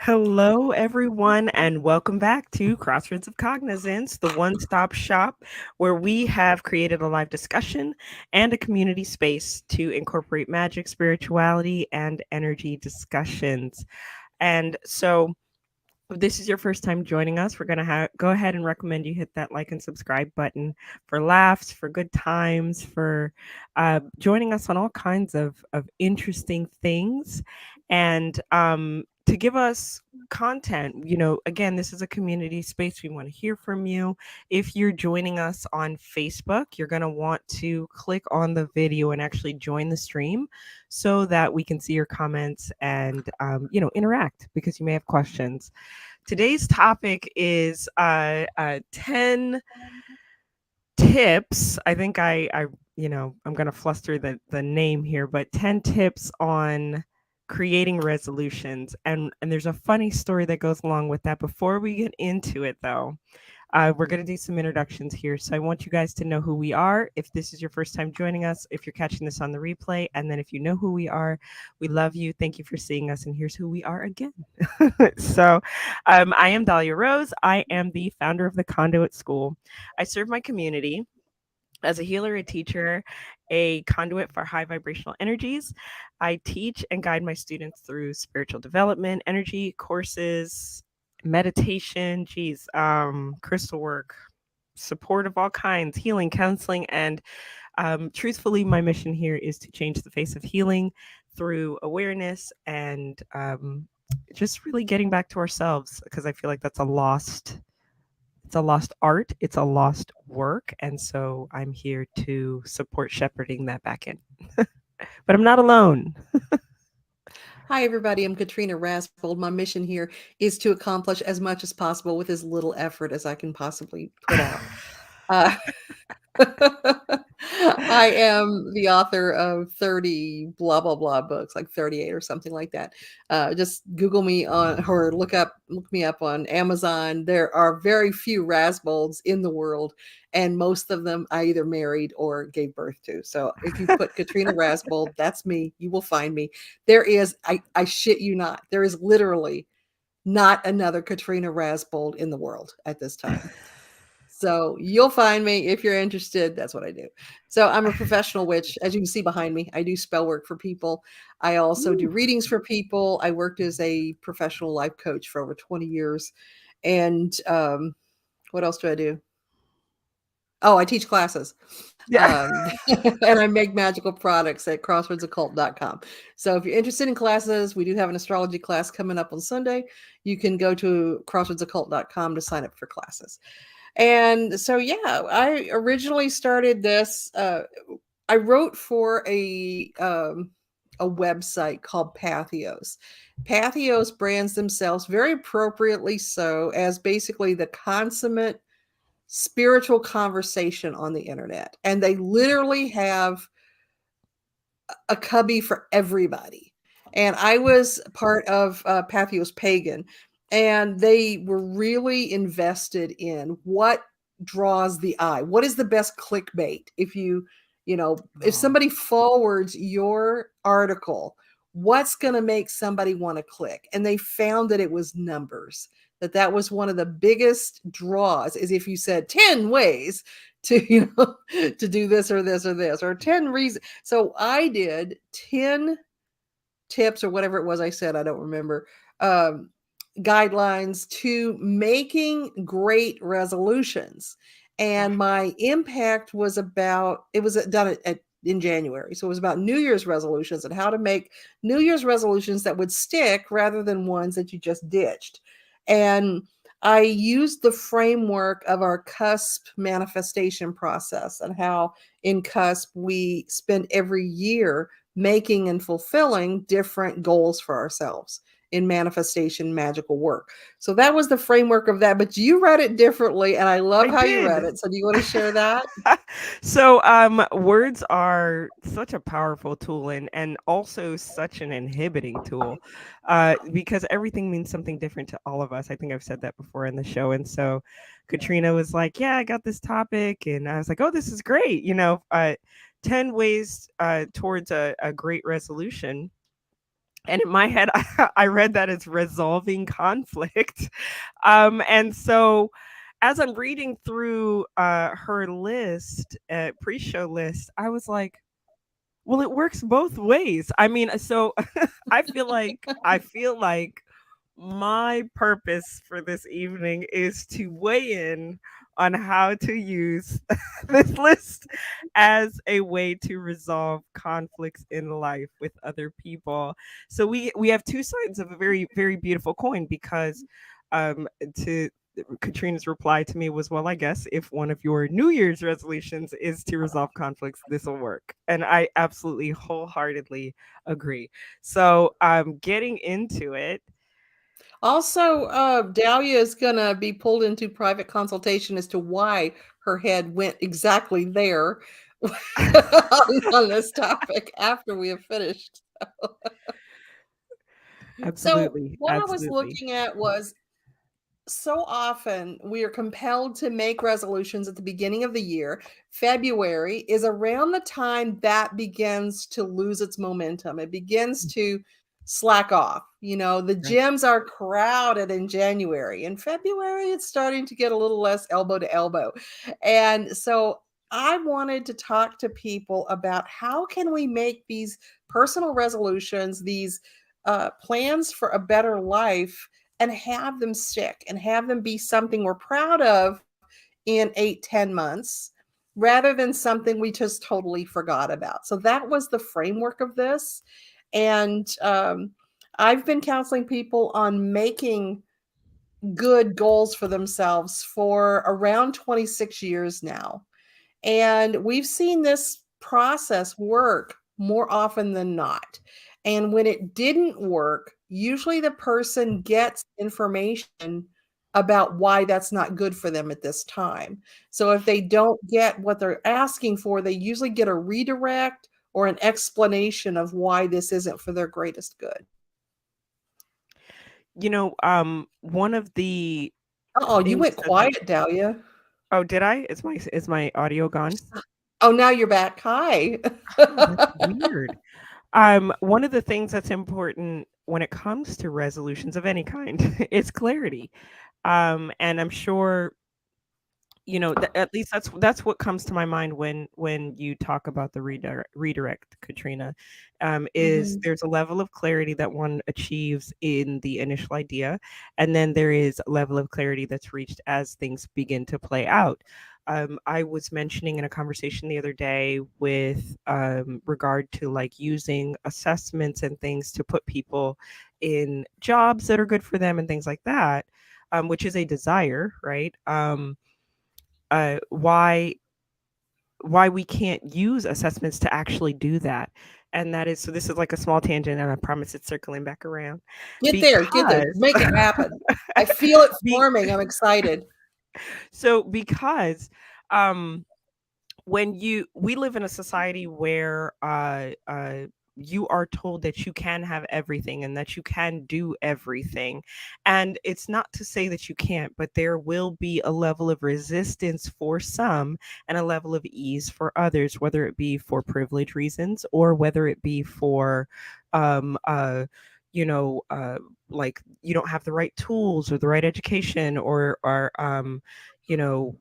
Hello, everyone, and welcome back to Crossroads of Cognizance, the one-stop shop where we have created a live discussion and a community space to incorporate magic, spirituality, and energy discussions. And so, if this is your first time joining us, we're going to go ahead and recommend you hit that like and subscribe button for laughs, for good times, for joining us on all kinds of interesting things. And to give us content, again, this is a community space. We want to hear from you. If you're joining us on Facebook, you're going to want to click on the video and actually join the stream so that we can see your comments and, interact because you may have questions. Today's topic is 10 tips. I think I'm going to fluster the name here, but 10 tips on creating resolutions. And there's a funny story that goes along with that. Before we get into it, though, we're going to do some introductions here. So I want you guys to know who we are. If this is your first time joining us, if you're catching this on the replay, and then if you know who we are, we love you. Thank you for seeing us. And here's who we are again. So I am Dahlia Rose. I am the founder of the Conduit School. I serve my community as a healer, a teacher, a conduit for high vibrational energies. I teach and guide my students through spiritual development, energy courses, meditation, crystal work, support of all kinds, healing, counseling, and truthfully, my mission here is to change the face of healing through awareness and just really getting back to ourselves, because I feel like that's it's a lost art, it's a lost work, and so I'm here to support shepherding that back in. But I'm not alone. Hi, everybody. I'm Katrina Raspold. My mission here is to accomplish as much as possible with as little effort as I can possibly put out. Uh, I am the author of 30 blah blah blah books, like 38 or something like that. Just Google me on or look me up on Amazon. There are very few Rasbolds in the world, and most of them I either married or gave birth to. So if you put Katrina Rasbold, that's me. You will find me. There is, I shit you not, there is literally not another Katrina Rasbold in the world at this time. So you'll find me if you're interested. That's what I do. So I'm a professional witch. As you can see behind me, I do spell work for people. I also do Ooh. readings for people. I worked as a professional life coach for over 20 years. And what else do I do? Oh, I teach classes. Yeah. And I make magical products at crossroadsoccult.com. So if you're interested in classes, we do have an astrology class coming up on Sunday. You can go to crossroadsoccult.com to sign up for classes. And so, yeah, I originally started this. I wrote for a website called Patheos. Patheos brands themselves very appropriately so as basically the consummate spiritual conversation on the internet. And they literally have a cubby for everybody. And I was part of Patheos Pagan, and they were really invested in what draws the eye. What is the best clickbait? If Oh. somebody forwards your article, what's going to make somebody want to click? And they found that it was numbers. That was one of the biggest draws, is if you said 10 ways to to do this or this or this, or 10 reasons. So I did 10 tips or whatever it was I said, I don't remember, guidelines to making great resolutions. And my impact was it was done in January. So it was about New Year's resolutions and how to make New Year's resolutions that would stick rather than ones that you just ditched. And I used the framework of our cusp manifestation process, and how in cusp we spend every year making and fulfilling different goals for ourselves in manifestation magical work. So that was the framework of that, but you read it differently, and I love I how you read did. it. So do you want to share that? So words are such a powerful tool, and also such an inhibiting tool, because everything means something different to all of us. I think I've said that before in the show. And so Katrina was like, yeah, I got this topic, and I was like, oh, this is great, 10 ways towards a great resolution. And in my head, I read that as resolving conflict. And so as I'm reading through her list, pre-show list, I was like, well, it works both ways. I mean, so I feel like my purpose for this evening is to weigh in on how to use this list as a way to resolve conflicts in life with other people. So we have two sides of a very beautiful coin because to Katrina's reply to me was, well, I guess if one of your New Year's resolutions is to resolve conflicts, this will work. And I absolutely wholeheartedly agree. So, getting into it, Also, Dahlia is going to be pulled into private consultation as to why her head went exactly there on this topic after we have finished. So, absolutely, what I was absolutely. looking at was so often we are compelled to make resolutions at the beginning of the year. February is around the time that begins to lose its momentum. It begins to slack off. You know, the Right. gyms are crowded in January. In February, it's starting to get a little less elbow to elbow. And so I wanted to talk to people about how can we make these personal resolutions, these plans for a better life, and have them stick and have them be something we're proud of in 8-10 months rather than something we just totally forgot about. So that was the framework of this. And I've been counseling people on making good goals for themselves for around 26 years now. And we've seen this process work more often than not. And when it didn't work, usually the person gets information about why that's not good for them at this time. So if they don't get what they're asking for, they usually get a redirect or an explanation of why this isn't for their greatest good. One of the Oh, you things went that I quiet, Dahlia. oh, did I? Is my audio gone? Oh, now you're back. Hi. Oh, that's weird. One of the things that's important when it comes to resolutions of any kind is clarity. And I'm sure at least that's what comes to my mind when you talk about the redirect, Katrina. Is Mhm. there's a level of clarity that one achieves in the initial idea, and then there is a level of clarity that's reached as things begin to play out. I was mentioning in a conversation the other day with regard to like using assessments and things to put people in jobs that are good for them and things like that, which is a desire, right? Why we can't use assessments to actually do that. And that is, so this is like a small tangent, and I promise it's circling back around Get there, because make it happen. I feel it be, forming. I'm excited. because when you we live in a society where you are told that you can have everything and that you can do everything, and it's not to say that you can't, but there will be a level of resistance for some and a level of ease for others, whether it be for privilege reasons or whether it be for um uh you know like you don't have the right tools or the right education or you know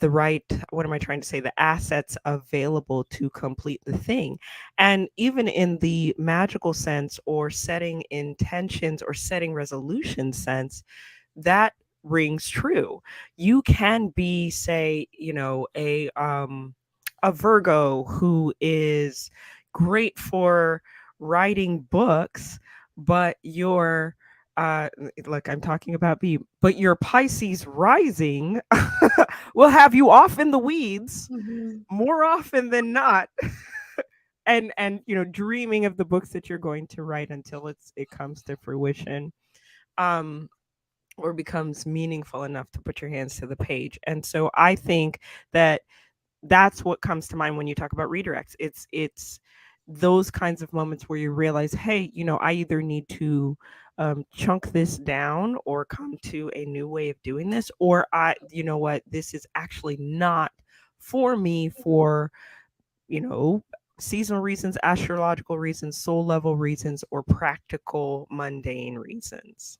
the right, what am I trying to say, the assets available to complete the thing. And even in the magical sense or setting intentions or setting resolution sense, that rings true. You can be, say, a Virgo who is great for writing books, but look, I'm talking about me, but your Pisces rising will have you off in the weeds Mhm. more often than not, and dreaming of the books that you're going to write until it comes to fruition, um or becomes meaningful enough to put your hands to the page. And so I think that that's what comes to mind when you talk about redirects. It's those kinds of moments where you realize, hey, I either need to chunk this down or come to a new way of doing this, or you know what, this is actually not for me for you know seasonal reasons, astrological reasons, soul level reasons, or practical mundane reasons.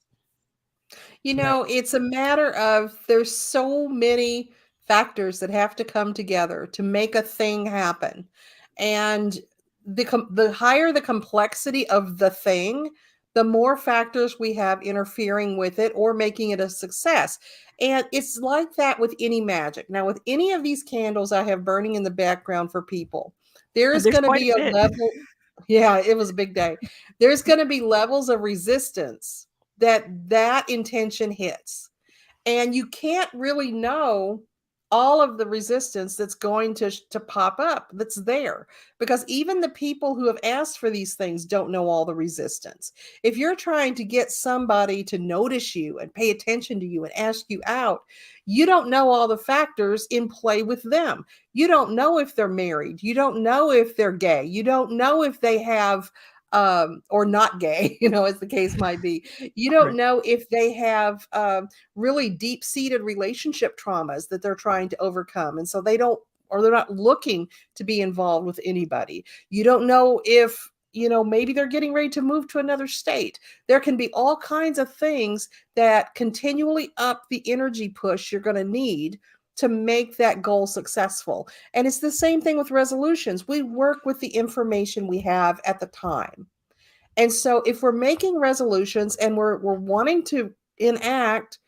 You So that know, it's a matter of there's so many factors that have to come together to make a thing happen. And the higher the complexity of the thing, the more factors we have interfering with it or making it a success. And it's like that with any magic. Now, with any of these candles I have burning in the background for people, there is there's going to quite a be a bit. level. Yeah, it was a big day. There's going to be levels of resistance that intention hits, and you can't really know all of the resistance that's going to pop up that's there, because even the people who have asked for these things don't know all the resistance. If you're trying to get somebody to notice you and pay attention to you and ask you out, you don't know all the factors in play with them. You don't know if they're married, you don't know if they're gay, you don't know if they have or not gay, as the case might be. You don't Right. know if they have really deep-seated relationship traumas that they're trying to overcome, and so they don't, or they're not looking to be involved with anybody. You don't know if, maybe they're getting ready to move to another state. There can be all kinds of things that continually up the energy push you're going to need to make that goal successful. And it's the same thing with resolutions. We work with the information we have at the time. And so if we're making resolutions and we're wanting to enact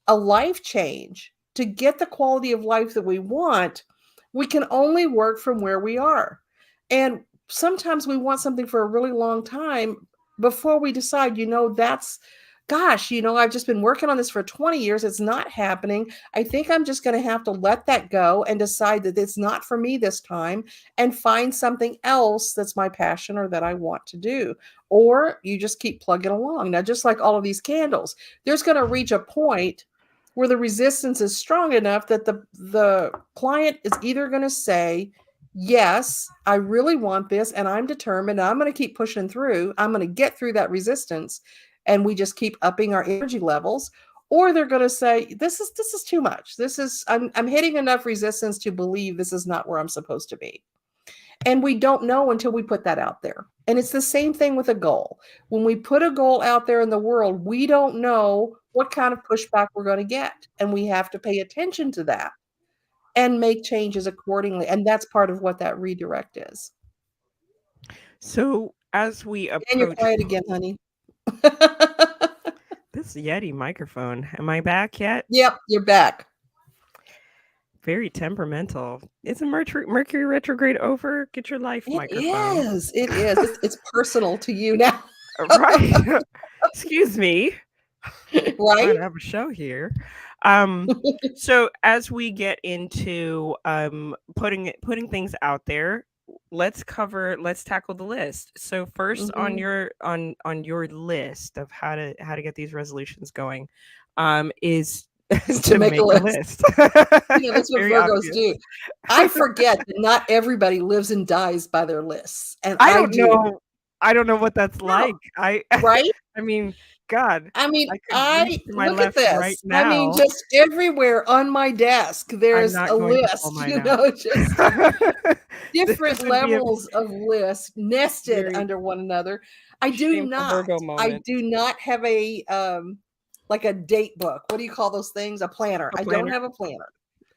a life change to get the quality of life that we want, we can only work from where we are. And sometimes we want something for a really long time before we decide, that's, gosh, I've just been working on this for 20 years. It's not happening. I think I'm just going to have to let that go and decide that it's not for me this time and find something else that's my passion or that I want to do. Or you just keep plugging along. Now, just like all of these candles, there's going to reach a point where the resistance is strong enough that the client is either going to say, yes, I really want this and I'm determined, I'm going to keep pushing through, I'm going to get through that resistance, and we just keep upping our energy levels. Or they're going to say, this is too much, I'm hitting enough resistance to believe this is not where I'm supposed to be. And we don't know until we put that out there. And it's the same thing with a goal. When we put a goal out there in the world, we don't know what kind of pushback we're going to get. And we have to pay attention to that and make changes accordingly. And that's part of what that redirect is. So as we And you're approach quiet again, honey. this Yeti microphone, am I back yet? Yep, you're back. Very temperamental. Isn't Mercury retrograde over? Get your life, It microphone. is. It is. It's personal to you now. Right. Excuse me. Trying Right? to have a show here. Um, so as we get into putting things out there, let's tackle the list. So first on Hmm. your list of how to get these resolutions going, is Is to to make a make a list. list. That's what Very Virgos obvious. do. I forget that not everybody lives and dies by their lists, and I I don't do. know. I don't know what that's No, like. I right? I mean, God, I mean, I could reach I to my look at left right this. I mean, now. just everywhere on my desk, I'm there's not a going to pull list, mine out. just This different would be a levels of lists nested very under one another. I do shameful not. Virgo I moment. do not have a like a date book. What do you call those things? A planner. A I don't planner. have a planner.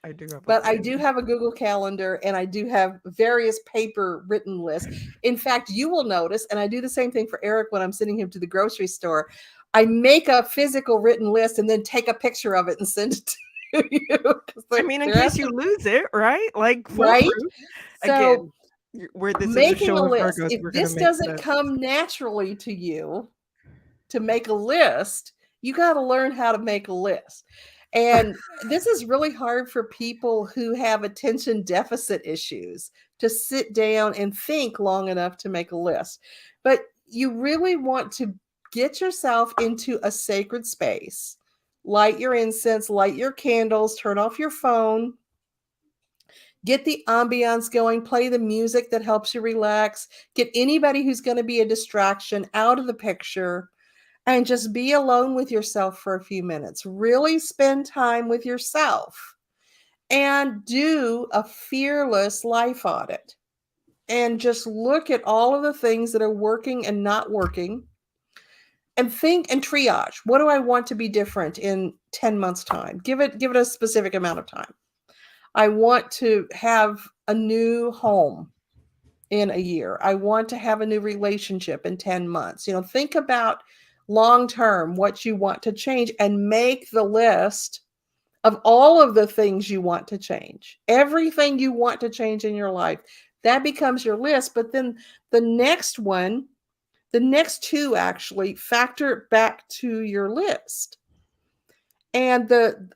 I do have a But I planner. do have a Google Calendar and I do have various paper written lists. In fact, you will notice, and I do the same thing for Eric when I'm sending him to the grocery store. I make a physical written list and then take a picture of it and send it to you. I mean, in There has case you to, lose it, right? Like right? foolproof. So Again, where this is a making a show of list, Virgos, if we're gonna this make doesn't lists. come naturally to you, to make a list, you got to learn how to make a list. And this is really hard for people who have attention deficit issues to sit down and think long enough to make a list. But you really want to get yourself into a sacred space. Light your incense, light your candles, turn off your phone, get the ambiance going, play the music that helps you relax, get anybody who's going to be a distraction out of the picture, and just be alone with yourself for a few minutes. Really spend time with yourself and do a fearless life audit and just look at all of the things that are working and not working, and think and triage. What do I want to be different in 10 months time? Give it a specific amount of time. I want to have a new home in a year. I want to have a new relationship in 10 months. Think about long term what you want to change and make the list of all of the things you want to change. Everything you want to change in your life, that becomes your list. But then the next one, the next two actually factor back to your list. And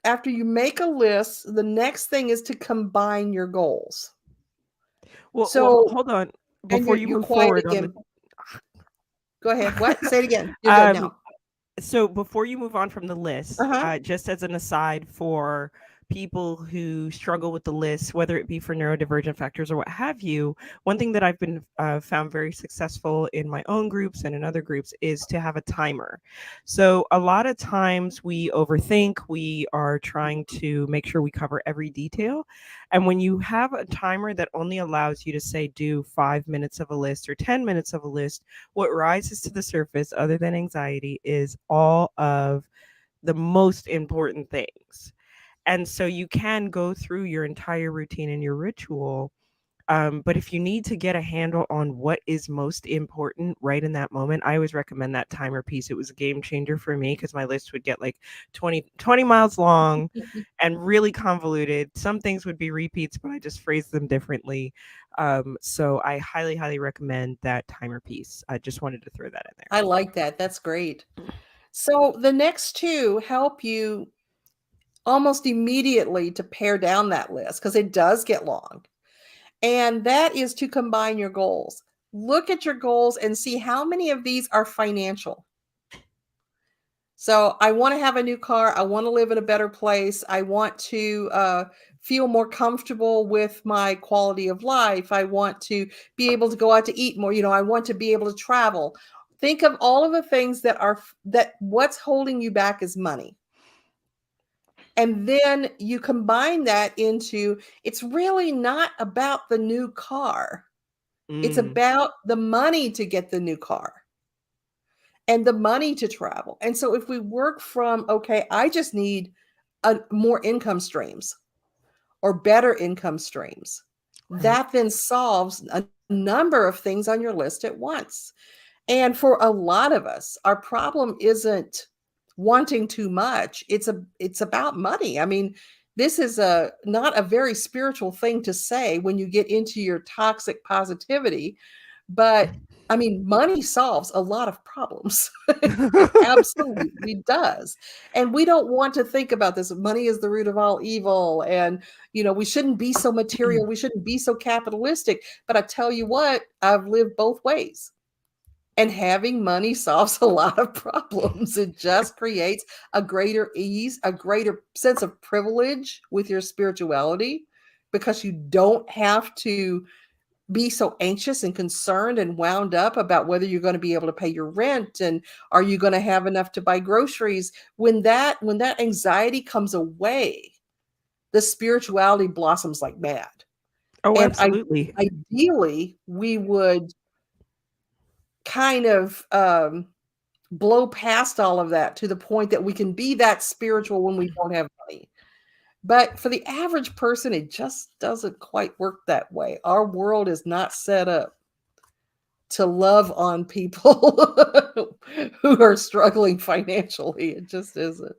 after you make a list, the next thing is to combine your goals. Well, So, hold on and before you you're move quiet forward on again. the Go ahead. What? Say it again. You're good um, now. so before you move on from the list, Uh-huh. just as an aside for people who struggle with the list, whether it be for neurodivergent factors or what have you, one thing that I've been found very successful in my own groups and in other groups is to have a timer. So a lot of times we overthink, we are trying to make sure we cover every detail. And when you have a timer that only allows you to say do 5 minutes of a list or 10 minutes of a list, what rises to the surface, other than anxiety, is all of the most important things. And so you can go through your entire routine and your ritual. But if you need to get a handle on what is most important right in that moment, I always recommend that timer piece. It was a game changer for me because my list would get like 20 miles long and really convoluted. Some things would be repeats, but I just phrased them differently. So I highly, highly recommend that timer piece. I just wanted to throw that in I like that. That's great. So the next two help you almost immediately to pare down that list because it does get long. And that is to combine your goals. Look at your goals and see how many of these are financial. So I want to have a new car. I want to live in a better place. I want to feel more comfortable with my quality of life. I want to be able to go out to eat more. I want to be able to travel. Think of all of the things that what's holding you back is money. And then you combine that into, it's really not about the new car. there. It's about the money to get the new car and the money to travel. And so if we work from, okay, I just need more income streams or better income streams, Right. that then solves a number of things on your list at once. And for a lot of us, our problem isn't wanting too much. It's about money. I mean, this is not a very spiritual thing to say when you get into your toxic positivity, but I mean, money solves a lot of problems. It absolutely does. And we don't want to think about this. Money is the root of all evil. And, we shouldn't be so material. We shouldn't be so capitalistic. But I tell you what, I've lived both ways. And having money solves a lot of problems. It just creates a greater ease, a greater sense of privilege with your spirituality because you don't have to be so anxious and concerned and wound up about whether you're going to be able to pay your rent and are you going to have enough to buy groceries. When that anxiety comes away, the spirituality blossoms like mad. Oh, And absolutely. ideally we would kind of blow past all of that to the point that we can be that spiritual when we don't have money. But for the average person, it just doesn't quite work that way. Our world is not set up to love on people who are struggling financially. It just isn't.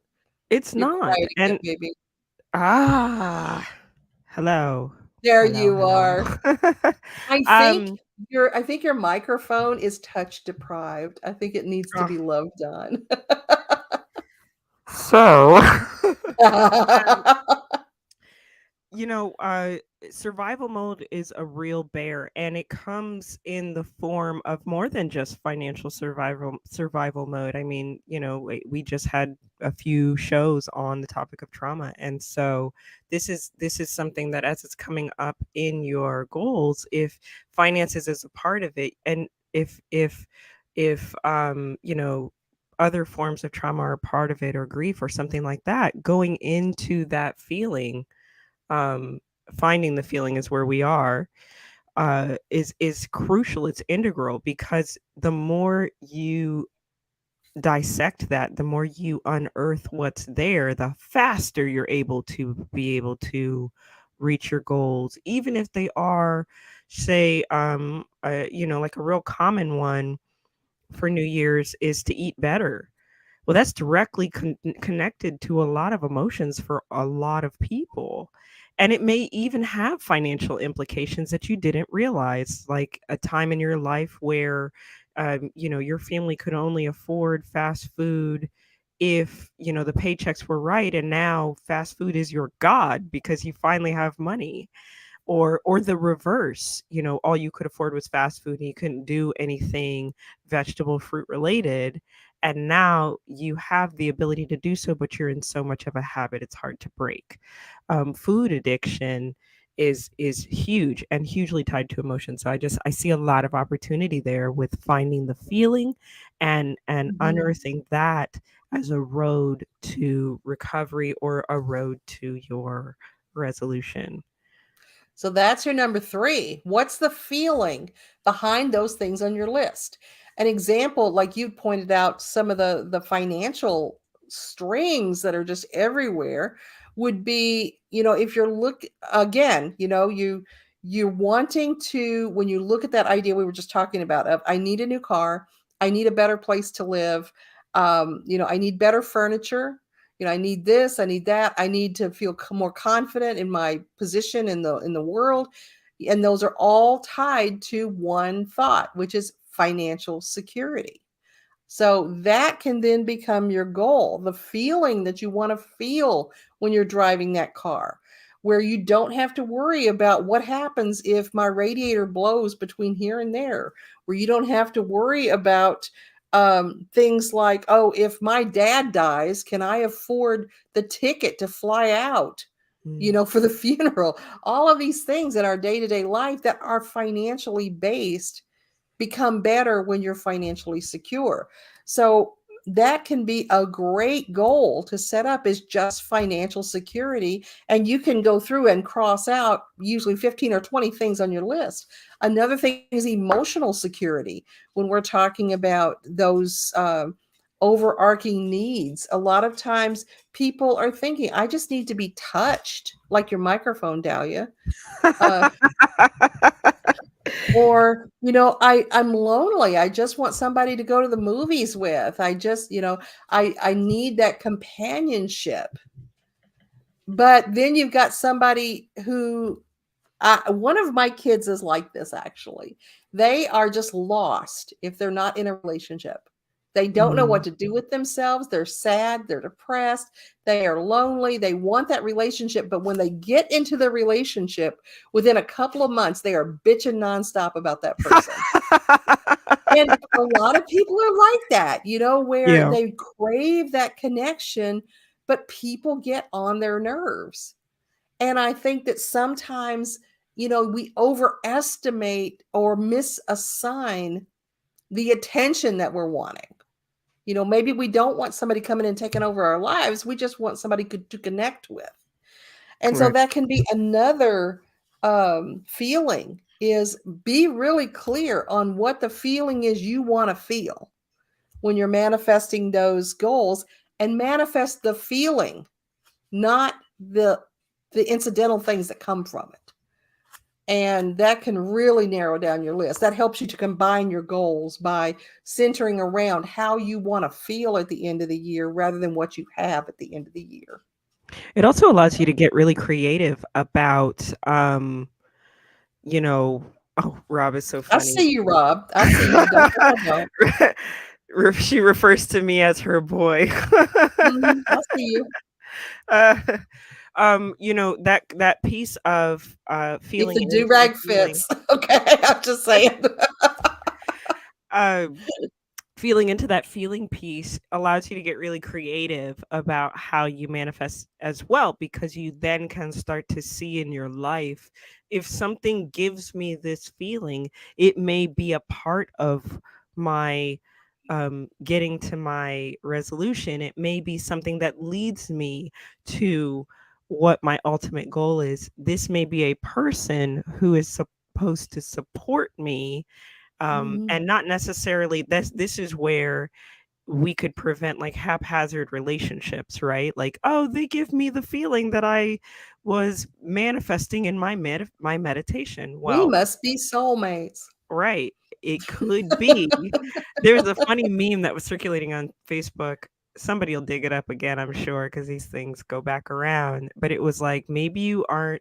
It's You're not. quiet again, And baby. ah, hello. There Hello, you hello. are. I think um, your microphone is touch deprived. I think it needs to oh, be loved on. so um, survival mode is a real bear, and it comes in the form of more than just financial survival mode. I mean, we just had a few shows on the topic of trauma, and so this is something that as it's coming up in your goals, if finances is a part of it, and if other forms of trauma are part of it, or grief or something like that, going into that feeling, um, finding the feeling is where we are. is crucial. It's integral because the more you dissect that, the more you unearth what's there, the faster you're able to reach your goals, even if they are, say, like a real common one for New Year's is to eat better. Well, that's directly connected to a lot of emotions for a lot of people. And it may even have financial implications that you didn't realize, like a time in your life where, your family could only afford fast food if, the paychecks were right. And now fast food is your God because you finally have money, or the reverse. All you could afford was fast food and you couldn't do anything vegetable fruit related, and now you have the ability to do so, but you're in so much of a habit it's hard to break. Food addiction is huge and hugely tied to emotion, so I see a lot of opportunity there with finding the feeling and Mhm. unearthing that as a road to recovery or a road to your resolution. So that's your number three. What's the feeling behind those things on your list? An example, like you pointed out, some of the financial strings that are just everywhere would be, if you're look again, you're wanting to, when you look at that idea we were just talking about of I need a new car, I need a better place to live, I need better furniture, I need this, I need that, I need to feel more confident in my position in the world. And those are all tied to one thought, which is financial security. So that can then become your goal, the feeling that you want to feel when you're driving that car, where you don't have to worry about what happens if my radiator blows between here and there, where you don't have to worry about things like, oh, if my dad dies, can I afford the ticket to fly out? Mm. For the funeral, all of these things in our day to day life that are financially based become better when you're financially secure. So that can be a great goal to set up is just financial security. And you can go through and cross out usually 15 or 20 things on your list. Another thing is emotional security. When we're talking about those overarching needs, a lot of times people are thinking, I just need to be touched, like your microphone, Dahlia. Uh, or I'm lonely, I just want somebody to go to the movies with, I just I need that companionship. But then you've got somebody who one of my kids is like this, actually. They are just lost if they're not in a relationship. They don't know what Mm. to do with themselves. They're sad, they're depressed, they are lonely, they want that relationship, but when they get into the relationship, within a couple of months they are bitching nonstop about that person. And a lot of people are like that, where Yeah. they crave that connection, but people get on their nerves. And I think that sometimes, we overestimate or misassign the attention that we're wanting. Maybe we don't want somebody coming and taking over our lives. We just want somebody to connect with. And so Right. that can be another feeling is be really clear on what the feeling is you want to feel when you're manifesting those goals, and manifest the feeling, not the incidental things that come from it. And that can really narrow down your list. That helps you to combine your goals by centering around how you want to feel at the end of the year rather than what you have at the end of the year. It also allows you to get really creative about, you know oh, Rob is so I funny. see you, Rob. I see you. Don't think I don't. She refers to me as her boy. I see you. Uh, that piece of, If feeling the into do the rag feeling, fits, okay. I'm just saying. uh feeling into that feeling piece allows you to get really creative about how you manifest as well, because you then can start to see in your life, if something gives me this feeling, it may be a part of my, getting to my resolution. It may be something that leads me to what my ultimate goal is. This may be a person who is supposed to support me, Mhm. and not necessarily this is where we could prevent like haphazard relationships, right? Like, oh, they give me the feeling that I was manifesting in my meditation. We Well, must be soulmates. right. It could be. There's a funny meme that was circulating on Facebook. Somebody will dig it up again, I'm sure, because these things go back around. But it was like, maybe you are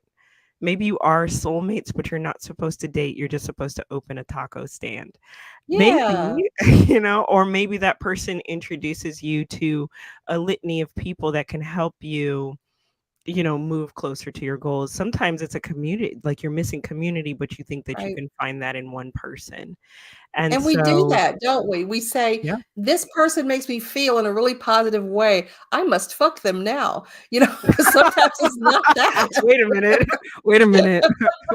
soulmates, but you're not supposed to date. You're just supposed to open a taco stand. Yeah, Maybe, or maybe that person introduces you to a litany of people that can help you, move closer to your goals. Sometimes it's a community, like you're missing community, but you think that you right. can find that in one person. And And we do so, that, don't we? We say, yeah. "This person makes me feel in a really positive way. I must fuck them now." Sometimes it's not that. Wait a minute. Wait a minute.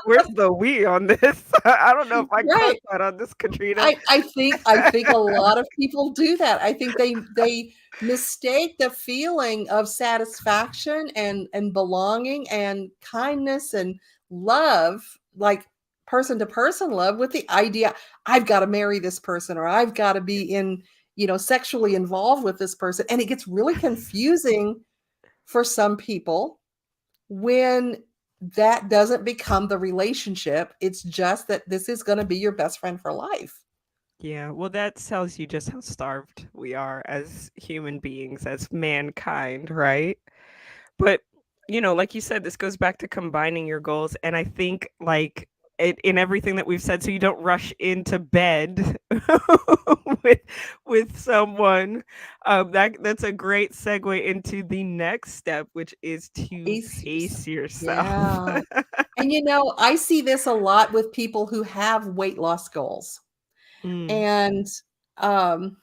Where's the we on this? I don't know if I caught Right. that on this, Katrina. I think a lot of people do that. I think they mistake the feeling of satisfaction and belonging and kindness and love, like person to person love, with the idea I've got to marry this person, or I've got to be sexually involved with this person. And it gets really confusing for some people when that doesn't become the relationship. It's just that this is going to be your best friend for life. Yeah, well, that tells you just how starved we are as human beings, as mankind, right? But, like you said, this goes back to combining your goals. And I think, like, in everything that we've said, so you don't rush into bed with someone. That's a great segue into the next step, which is to Pace yourself. pace yourself. Yeah. And I see this a lot with people who have weight loss goals, Mm, and um,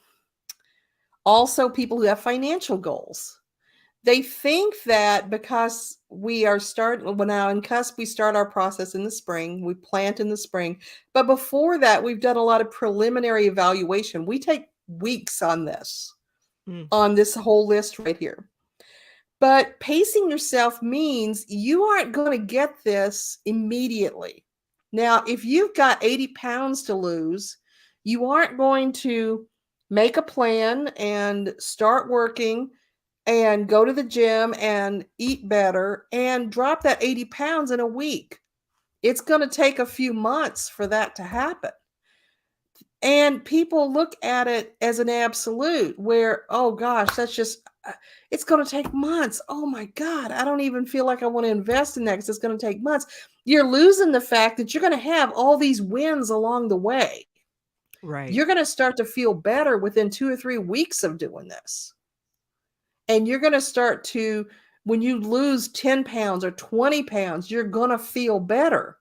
also people who have financial goals. They think that because we are well, now in cusp, we start our process in the spring, we plant in the spring. But before that, we've done a lot of preliminary evaluation. We take weeks mm, on this whole list right here. But pacing yourself means you aren't going to get this immediately. Now, if you've got 80 pounds to lose, you aren't going to make a plan and start working and go to the gym and eat better and drop that 80 pounds in a week. It's going to take a few months for that to happen. And people look at it as an absolute where, oh gosh, it's going to take months. Oh my God, I don't even feel like I want to invest in that because it's going to take months. You're losing the fact that you're going to have all these wins along the way. right. You're going to start to feel better within 2 or 3 weeks of doing this. And you're going to start to, when you lose 10 pounds or 20 pounds, you're going to feel better.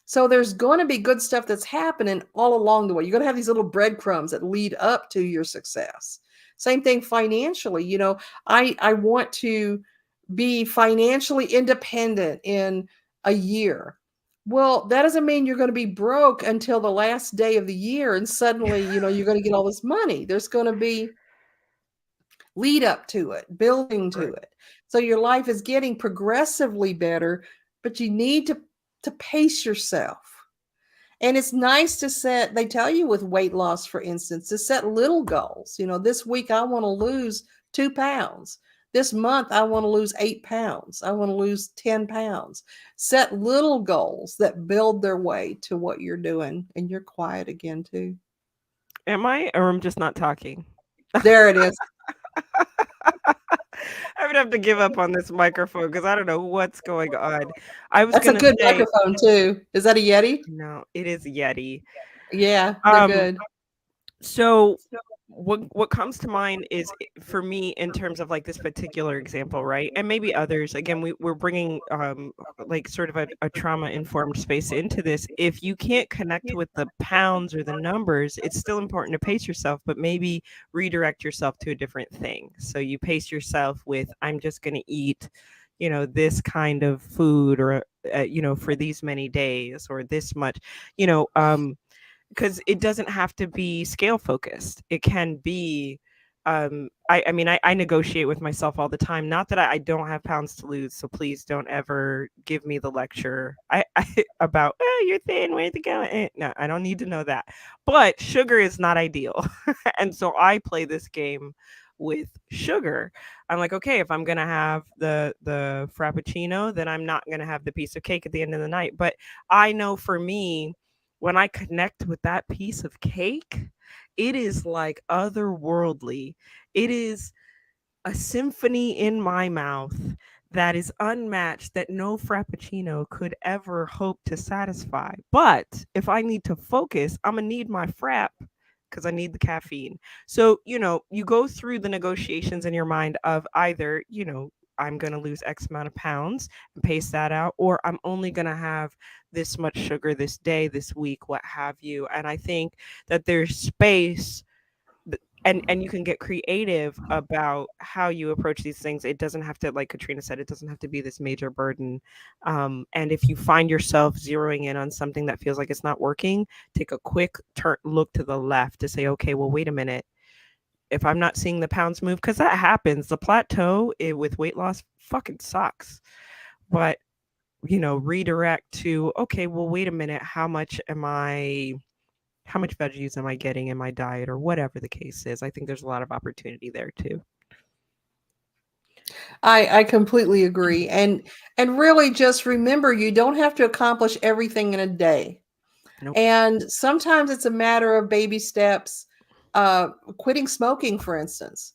So there's going to be good stuff that's happening all along the way. You're going to have these little breadcrumbs that lead up to your success. Same thing financially. I want to be financially independent in a year. Well, that doesn't mean you're going to be broke until the last day of the year and suddenly, you're going to get all this money. There's going to be lead up to it, building to Right. it. So your life is getting progressively better, but you need to pace yourself. And it's nice to set, they tell you with weight loss, for instance, to set little goals. This week I want to lose 2 pounds. This month I want to lose 8 pounds. I want to lose 10 pounds. Set little goals that build their way to what you're doing. And you're quiet again, too. Am I, or I'm just not talking? There it is. I'm gonna have to give up on this microphone because I don't know what's going on. I was That's a gonna good say, microphone, too. Is that a Yeti? no, it is Yeti. Yeah, they're Um, good. so what comes to mind is for me in terms of like this particular example, right? And maybe others. Again, we're bringing like sort of a trauma informed space into this. If you can't connect with the pounds or the numbers, it's still important to pace yourself, but maybe redirect yourself to a different thing. So you pace yourself with, I'm just going to eat, this kind of food, or for these many days, or this much, you know um because it doesn't have to be scale focused. It can be I mean, I negotiate with myself all the time. Not that I don't have pounds to lose, so please don't ever give me the lecture I about, oh, you're thin, where's it going? No, I don't need to know that. But sugar is not ideal, and so I play this game with sugar. I'm like, okay, if I'm gonna have the frappuccino, then I'm not gonna have the piece of cake at the end of the night. But I know for me, when I connect with that piece of cake, it is like otherworldly. It is a symphony in my mouth that is unmatched, that no frappuccino could ever hope to satisfy. But if I need to focus, I'm gonna need my frap because I need the caffeine. So, you go through the negotiations in your mind of either, I'm going to lose X amount of pounds and pace that out, or I'm only going to have this much sugar this day, this week, what have you. And I think that there's space, and you can get creative about how you approach these things. It doesn't have to, like Katrina said, it doesn't have to be this major burden. And if you find yourself zeroing in on something that feels like it's not working, take a quick turn, look to the left to say, okay, well, wait a minute. If I'm not seeing the pounds move, because that happens, the plateau with weight loss fucking sucks. But redirect to, okay, well, wait a minute, how much veggies am I getting in my diet, or whatever the case is. I think there's a lot of opportunity there too. I completely agree. And really just remember you don't have to accomplish everything in a day. Nope. And sometimes it's a matter of baby steps. Quitting smoking, for instance.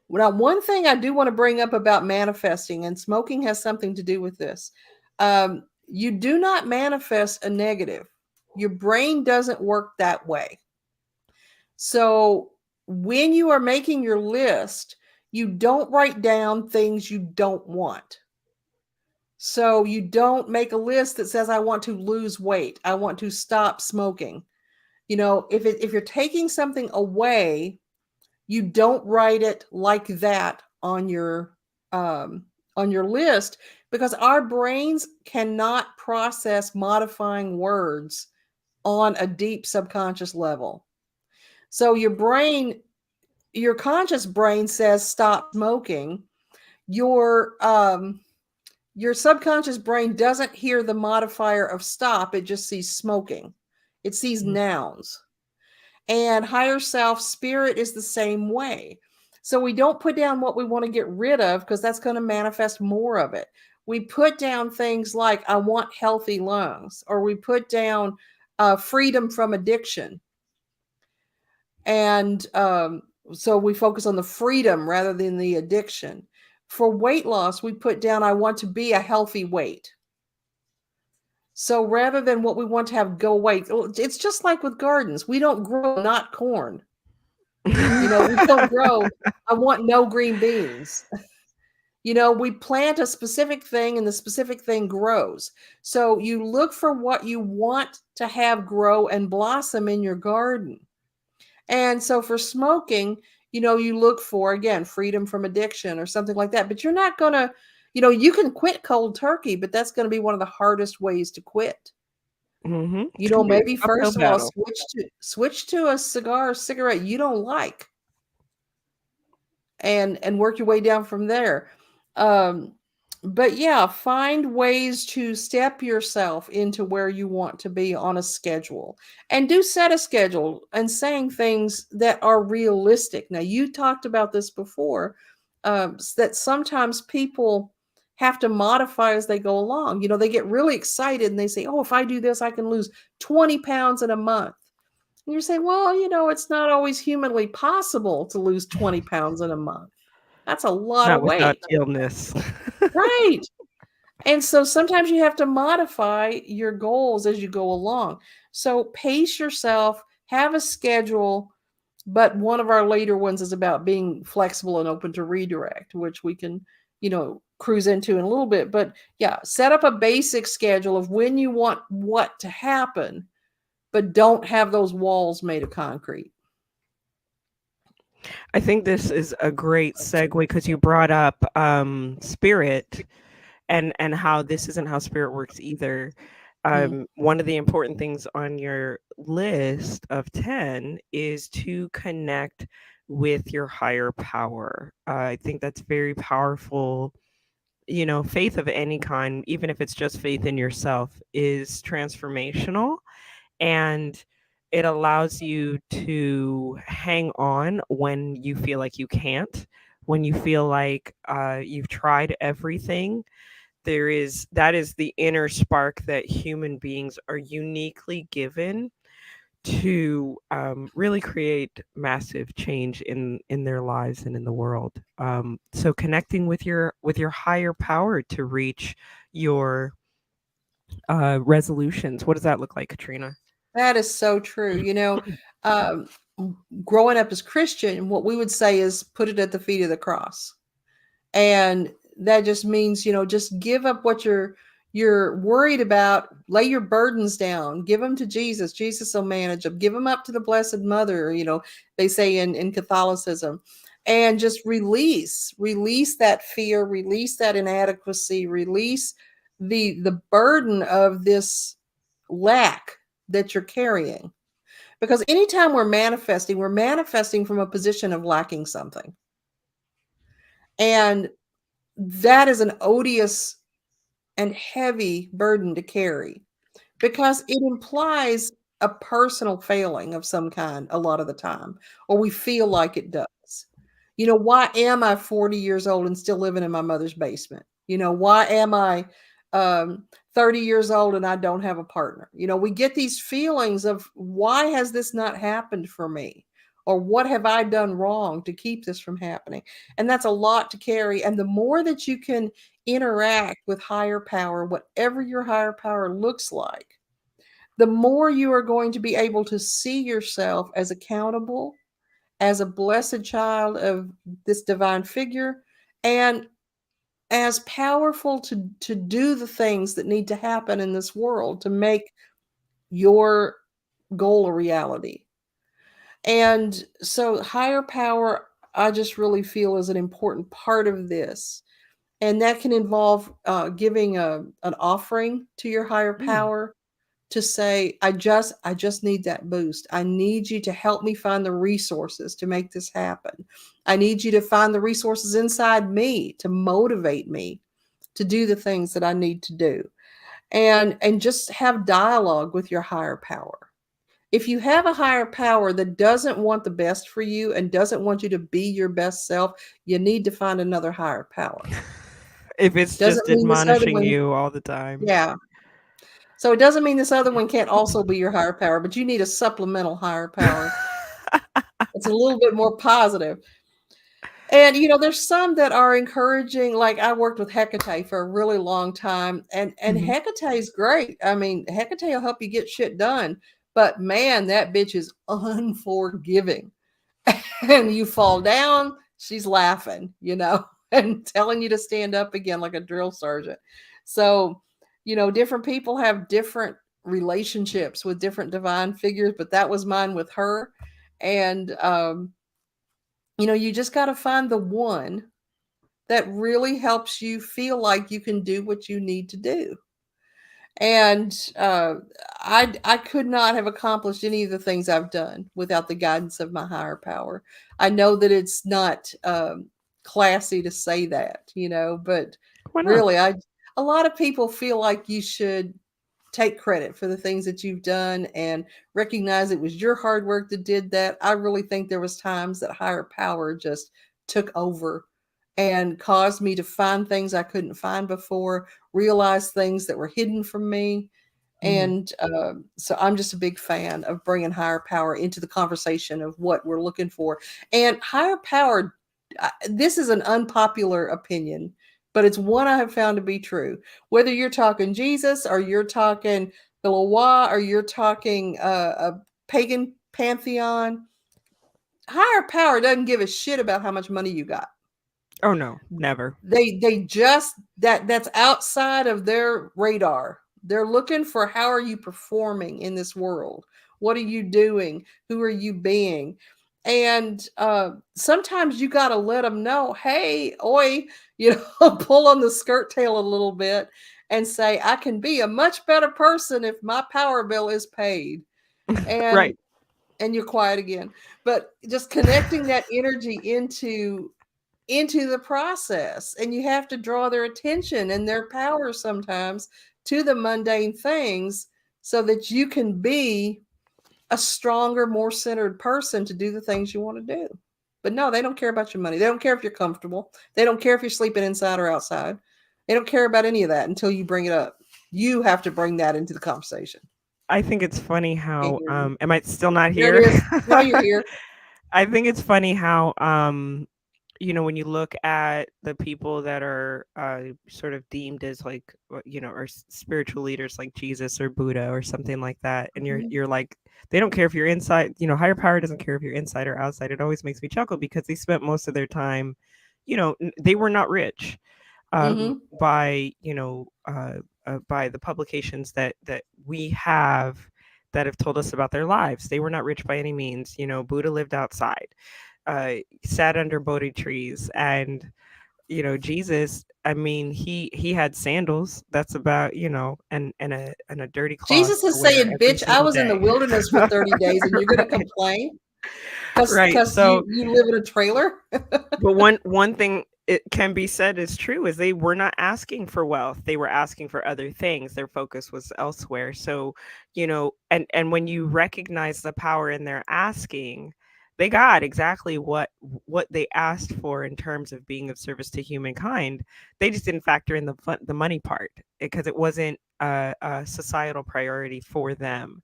Now, one thing I do want to bring up about manifesting, and smoking has something to do with this. You do not manifest a negative. Your brain doesn't work that way. So when you are making your list, you don't write down things you don't want. So you don't make a list that says, I want to lose weight. I want to stop smoking. If you're taking something away, you don't write it like that on your list, because our brains cannot process modifying words on a deep subconscious level. So your conscious brain says stop smoking. Your subconscious brain doesn't hear the modifier of stop, it just sees smoking. It sees Mhm. nouns. And higher self spirit is the same way. So we don't put down what we want to get rid of, because that's going to manifest more of it. We put down things like, I want healthy lungs, or we put down freedom from addiction. And so we focus on the freedom rather than the addiction. For weight loss, we put down, I want to be a healthy weight. So rather than what we want to have go away, it's just like with gardens. We don't grow not corn. We don't grow, I want no green beans. We plant a specific thing and the specific thing grows. So you look for what you want to have grow and blossom in your garden. And so for smoking, you look for, again, freedom from addiction or something like that. But you're not going to, you can quit cold turkey, but that's going to be one of the hardest ways to quit. It's gonna be Maybe an uphill first of all, battle. switch to a cigarette you don't like, and work your way down from there. Um, but yeah, find ways to step yourself into where you want to be on a schedule, and do set a schedule and saying things that are realistic. Now, you talked about this before, that sometimes people have to modify as they go along. They get really excited and they say, oh, if I do this, I can lose 20 pounds in a month. And you're saying, well, it's not always humanly possible to lose 20 pounds in a month. That's a lot Not of without weight. illness. Right. And so sometimes you have to modify your goals as you go along. So pace yourself, have a schedule. But one of our later ones is about being flexible and open to redirect, which we can, cruise into in a little bit. But yeah, set up a basic schedule of when you want what to happen, but don't have those walls made of concrete. I think this is a great segue because you brought up spirit, and how this isn't how spirit works either. Mm. One of the important things on your list of 10 is to connect with your higher power. I think that's very powerful. You know, faith of any kind, even if it's just faith in yourself, is transformational, and it allows you to hang on when you feel like you can't, when you feel like you've tried everything. That is the inner spark that human beings are uniquely given to really create massive change in their lives and in the world. So connecting with your higher power to reach your resolutions. What does that look like, Katrina? That is so true. Um, growing up as Christian, what we would say is put it at the feet of the cross. And that just means, just give up what you're worried about, lay your burdens down, give them to Jesus. Jesus will manage them. Give them up to the Blessed Mother, they say in Catholicism. And just release that fear, release that inadequacy, release the burden of this lack that you're carrying. Because anytime we're manifesting from a position of lacking something. And that is an odious and heavy burden to carry because it implies a personal failing of some kind a lot of the time, or we feel like it does. Why am I 40 years old and still living in my mother's basement? Why am I 30 years old and I don't have a partner? We get these feelings of why has this not happened for me? Or what have I done wrong to keep this from happening? And that's a lot to carry. And the more that you can interact with higher power, whatever your higher power looks like, the more you are going to be able to see yourself as accountable, as a blessed child of this divine figure, and as powerful to do the things that need to happen in this world to make your goal a reality. And so higher power, I just really feel is an important part of this. And that can involve giving an offering to your higher Mm. power to say, I just need that boost. I need you to help me find the resources to make this happen. I need you to find the resources inside me to motivate me to do the things that I need to do. And just have dialogue with your higher power. If you have a higher power that doesn't want the best for you and doesn't want you to be your best self, you need to find another higher power. If it's Doesn't just mean this other admonishing one, you all the time. yeah. So it doesn't mean this other one can't also be your higher power, but you need a supplemental higher power. It's a little bit more positive. And there's some that are encouraging. Like I worked with Hecate for a really long time, and Mhm. Hecate is great. I mean, Hecate will help you get shit done, but man, that bitch is unforgiving. And you fall down, she's laughing, and telling you to stand up again like a drill sergeant. So, different people have different relationships with different divine figures, but that was mine with her. And you just got to find the one that really helps you feel like you can do what you need to do. And I could not have accomplished any of the things I've done without the guidance of my higher power. I know that it's not classy to say that, but Why not? really, a lot of people feel like you should take credit for the things that you've done and recognize it was your hard work that did that. I really think there was times that higher power just took over and caused me to find things I couldn't find before, realize things that were hidden from me. Mhm. And so I'm just a big fan of bringing higher power into the conversation of what we're looking for. And higher power, this is an unpopular opinion, but it's one I have found to be true. Whether you're talking Jesus or you're talking the Loa or you're talking a pagan pantheon, higher power doesn't give a shit about how much money you got. Oh no, never. They just that's outside of their radar. They're looking for how are you performing in this world? What are you doing? Who are you being? And sometimes you got to let them know, hey, oi, pull on the skirt tail a little bit and say, I can be a much better person if my power bill is paid. And Right. and you're quiet again. But just connecting that energy into the process, and you have to draw their attention and their power sometimes to the mundane things so that you can be a stronger, more centered person to do the things you want to do. But no, they don't care about your money. They don't care if you're comfortable. They don't care if you're sleeping inside or outside. They don't care about any of that until you bring it up. You have to bring that into the conversation. I think it's funny Can't how, hear you. am I still not There it here? is. Now you're here. I think it's funny how, when you look at the people that are sort of deemed as like, or spiritual leaders like Jesus or Buddha or something like that, and you're Mhm. you're like, they don't care if you're inside, higher power doesn't care if you're inside or outside. It always makes me chuckle because they spent most of their time, they were not rich, Mhm. by by the publications that we have that have told us about their lives. They were not rich by any means. Buddha lived outside, sat under Bodhi trees, and Jesus. I mean, he had sandals. That's about, and a dirty cloth Jesus to is wear saying, every "Bitch, I single was in the day. wilderness for 30 days, and you're going to Right. complain Right. because you So, you live in a trailer." but one thing it can be said is true is they were not asking for wealth. They were asking for other things. Their focus was elsewhere. So, and when you recognize the power in their asking, they got exactly what they asked for in terms of being of service to humankind. They just didn't factor in the money part because it wasn't a societal priority for them.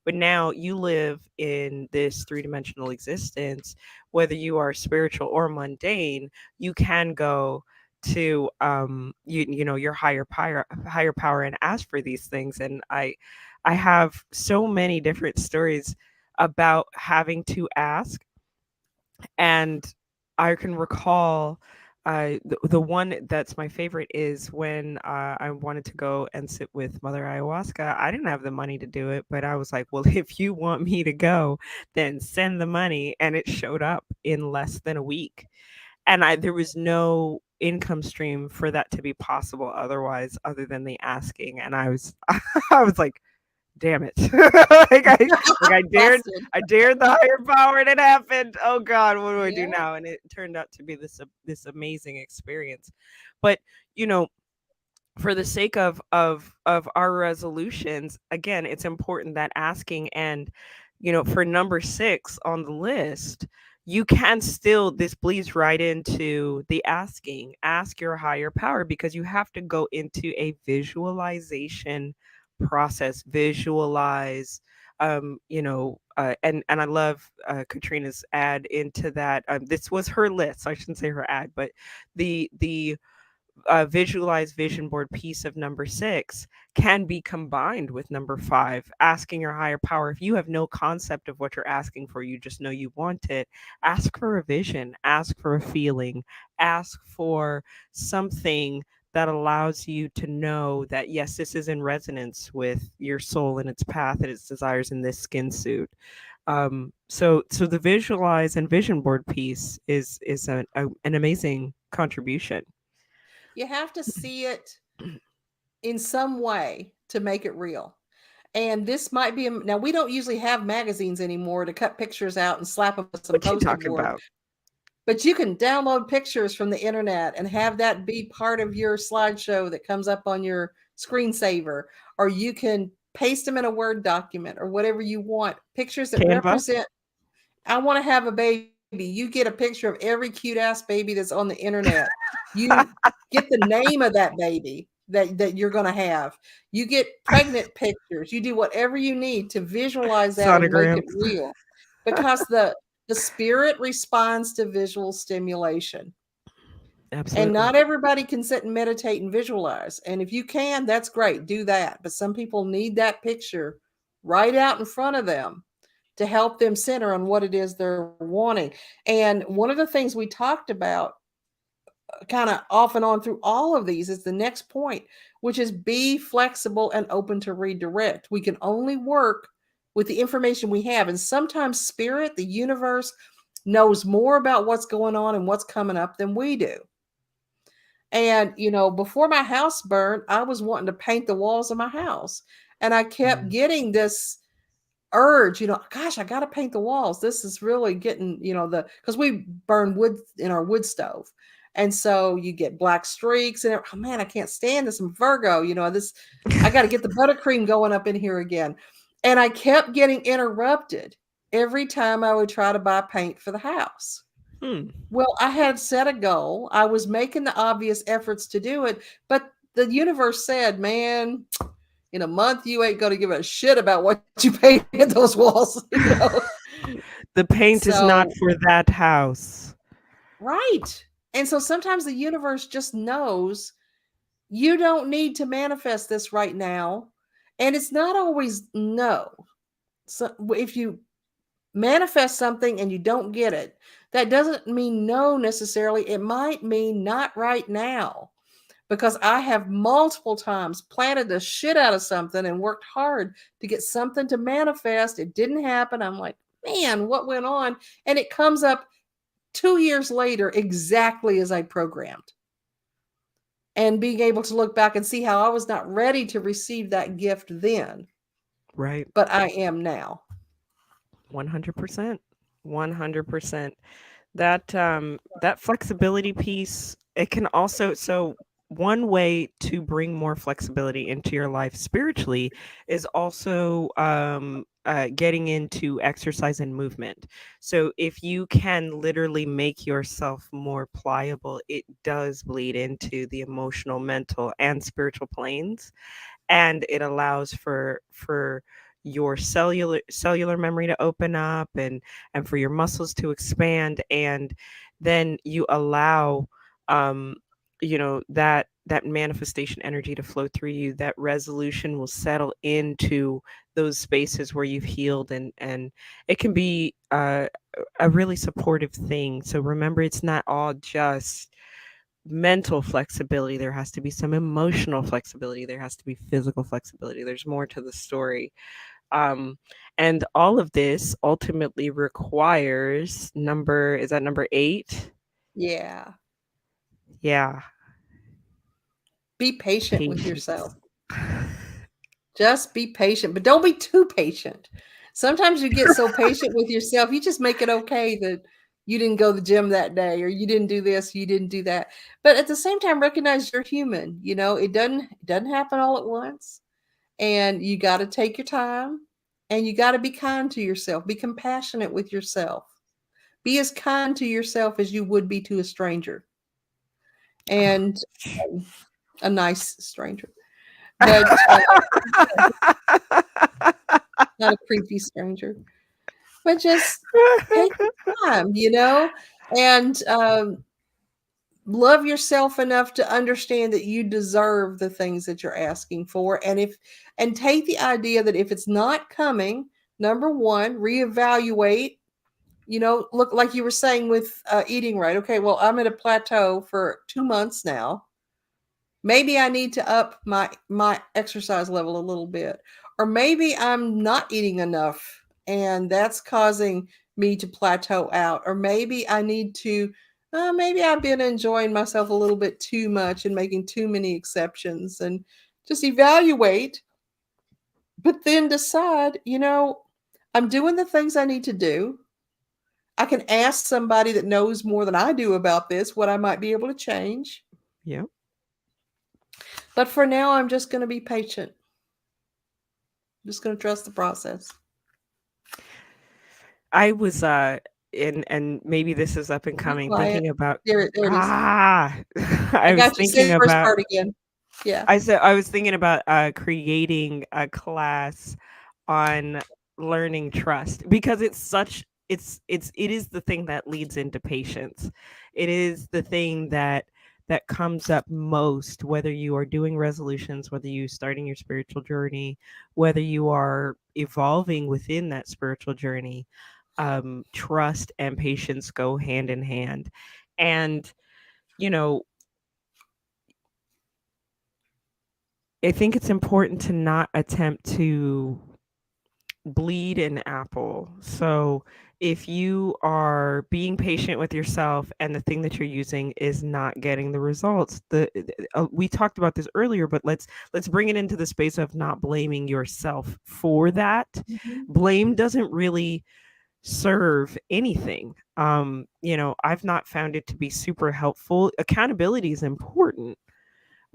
But now you live in this three-dimensional existence, whether you are spiritual or mundane, you can go to your higher power and ask for these things. And I have so many different stories about having to ask, and I can recall the one that's my favorite is when I wanted to go and sit with Mother Ayahuasca. I didn't have the money to do it, but I was like, well, if you want me to go, then send the money. And it showed up in less than a week. And there was no income stream for that to be possible otherwise, other than the asking. And I was, I was like, damn it. Busted. I dared the higher power and it happened. Oh God, what do I do Yeah. now? And it turned out to be this amazing experience. But, you know, for the sake of our resolutions, again, it's important that asking, and for number 6 on the list, you can still, this bleeds right into the asking. Ask your higher power, because you have to go into a visualization process. Visualize, and I love Katrina's ad into that. This was her list, I shouldn't say her ad, but the visualize vision board piece of number 6 can be combined with number 5, asking your higher power. If you have no concept of what you're asking for, you just know you want it, ask for a vision, ask for a feeling, ask for something that allows you to know that, yes, this is in resonance with your soul and its path and its desires in this skin suit. So the visualize and vision board piece is an amazing contribution. You have to see it in some way to make it real. And this might be now, we don't usually have magazines anymore to cut pictures out and slap them on some What you poster talking board, about? but you can download pictures from the internet and have that be part of your slideshow that comes up on your screensaver, or you can paste them in a Word document or whatever you want. Pictures that Canva? represent, I want to have a baby. You get a picture of every cute ass baby that's on the internet. You get the name of that baby that you're going to have. You get pregnant pictures. You do whatever you need to visualize that and make it Sonograms. real, because the spirit responds to visual stimulation. And Absolutely. not everybody can sit and meditate and visualize. And if you can, that's great. Do that. But some people need that picture right out in front of them to help them center on what it is they're wanting. And one of the things we talked about kind of off and on through all of these is the next point, which is be flexible and open to redirect. We can only work with the information we have. And sometimes spirit, the universe, knows more about what's going on and what's coming up than we do. And, before my house burned, I was wanting to paint the walls of my house. And I kept Mm. getting this urge, gosh, I got to paint the walls. This is really getting, because we burn wood in our wood stove. And so you get black streaks and, oh man, I can't stand this. I'm Virgo, I got to get the buttercream going up in here again. And I kept getting interrupted every time I would try to buy paint for the house. Well, I had set a goal. I was making the obvious efforts to do it, but the universe said, man, in a month, you ain't going to give a shit about what you painted those walls, The paint is not So, for that house. right. And so sometimes the universe just knows you don't need to manifest this right now. And it's not always no. So if you manifest something and you don't get it, that doesn't mean no necessarily. It might mean not right now. Because I have multiple times planted the shit out of something and worked hard to get something to manifest. It didn't happen. I'm like, man, what went on? And it comes up 2 years later, exactly as I programmed. And being able to look back and see how I was not ready to receive that gift then. Right. But I am now. 100%. 100%. That flexibility piece, it can also, so one way to bring more flexibility into your life spiritually is also getting into exercise and movement. So if you can literally make yourself more pliable, it does bleed into the emotional, mental, and spiritual planes, and it allows for your cellular memory to open up, and for your muscles to expand, and then you allow um that manifestation energy to flow through you. That resolution will settle into those spaces where you've healed, and it can be a really supportive thing. So remember, it's not all just mental flexibility. There has to be some emotional flexibility. There has to be physical flexibility. There's more to the story. Um, and all of this ultimately requires is that number 8? Yeah. Yeah, Be patient with yourself. patience. Just be patient, but don't be too patient. Sometimes you get so patient with yourself, you just make it okay that you didn't go to the gym that day or you didn't do this, you didn't do that. But at the same time, recognize you're human. It doesn't happen all at once. And you got to take your time and you got to be kind to yourself. Be compassionate with yourself. Be as kind to yourself as you would be to a stranger and a nice stranger. But not a creepy stranger. But just take the time, and love yourself enough to understand that you deserve the things that you're asking for. And take the idea that if it's not coming, number one, reevaluate. Look, like you were saying with eating right. Okay, well, I'm at a plateau for 2 months now. Maybe I need to up my exercise level a little bit, or maybe I'm not eating enough and that's causing me to plateau out, or maybe I need to maybe I've been enjoying myself a little bit too much and making too many exceptions, and just evaluate, but then decide, I'm doing the things I need to do. I can ask somebody that knows more than I do about this what I might be able to change. Yep. But for now, I'm just going to be patient. I'm just going to trust the process. I was and maybe this is up and Be coming, quiet. thinking about There it is. I I was got you. Say thinking the first about part again. Yeah. I was thinking about creating a class on learning trust, because it is the thing that leads into patience. It is the thing that comes up most, whether you are doing resolutions, whether you starting your spiritual journey, whether you are evolving within that spiritual journey. Trust and patience go hand in hand. And you know, I think it's important to not attempt to bleed an apple. So if you are being patient with yourself and the thing that you're using is not getting the results, we talked about this earlier, but let's bring it into the space of not blaming yourself for that. Mhm. Blame doesn't really serve anything. I've not found it to be super helpful. Accountability is important,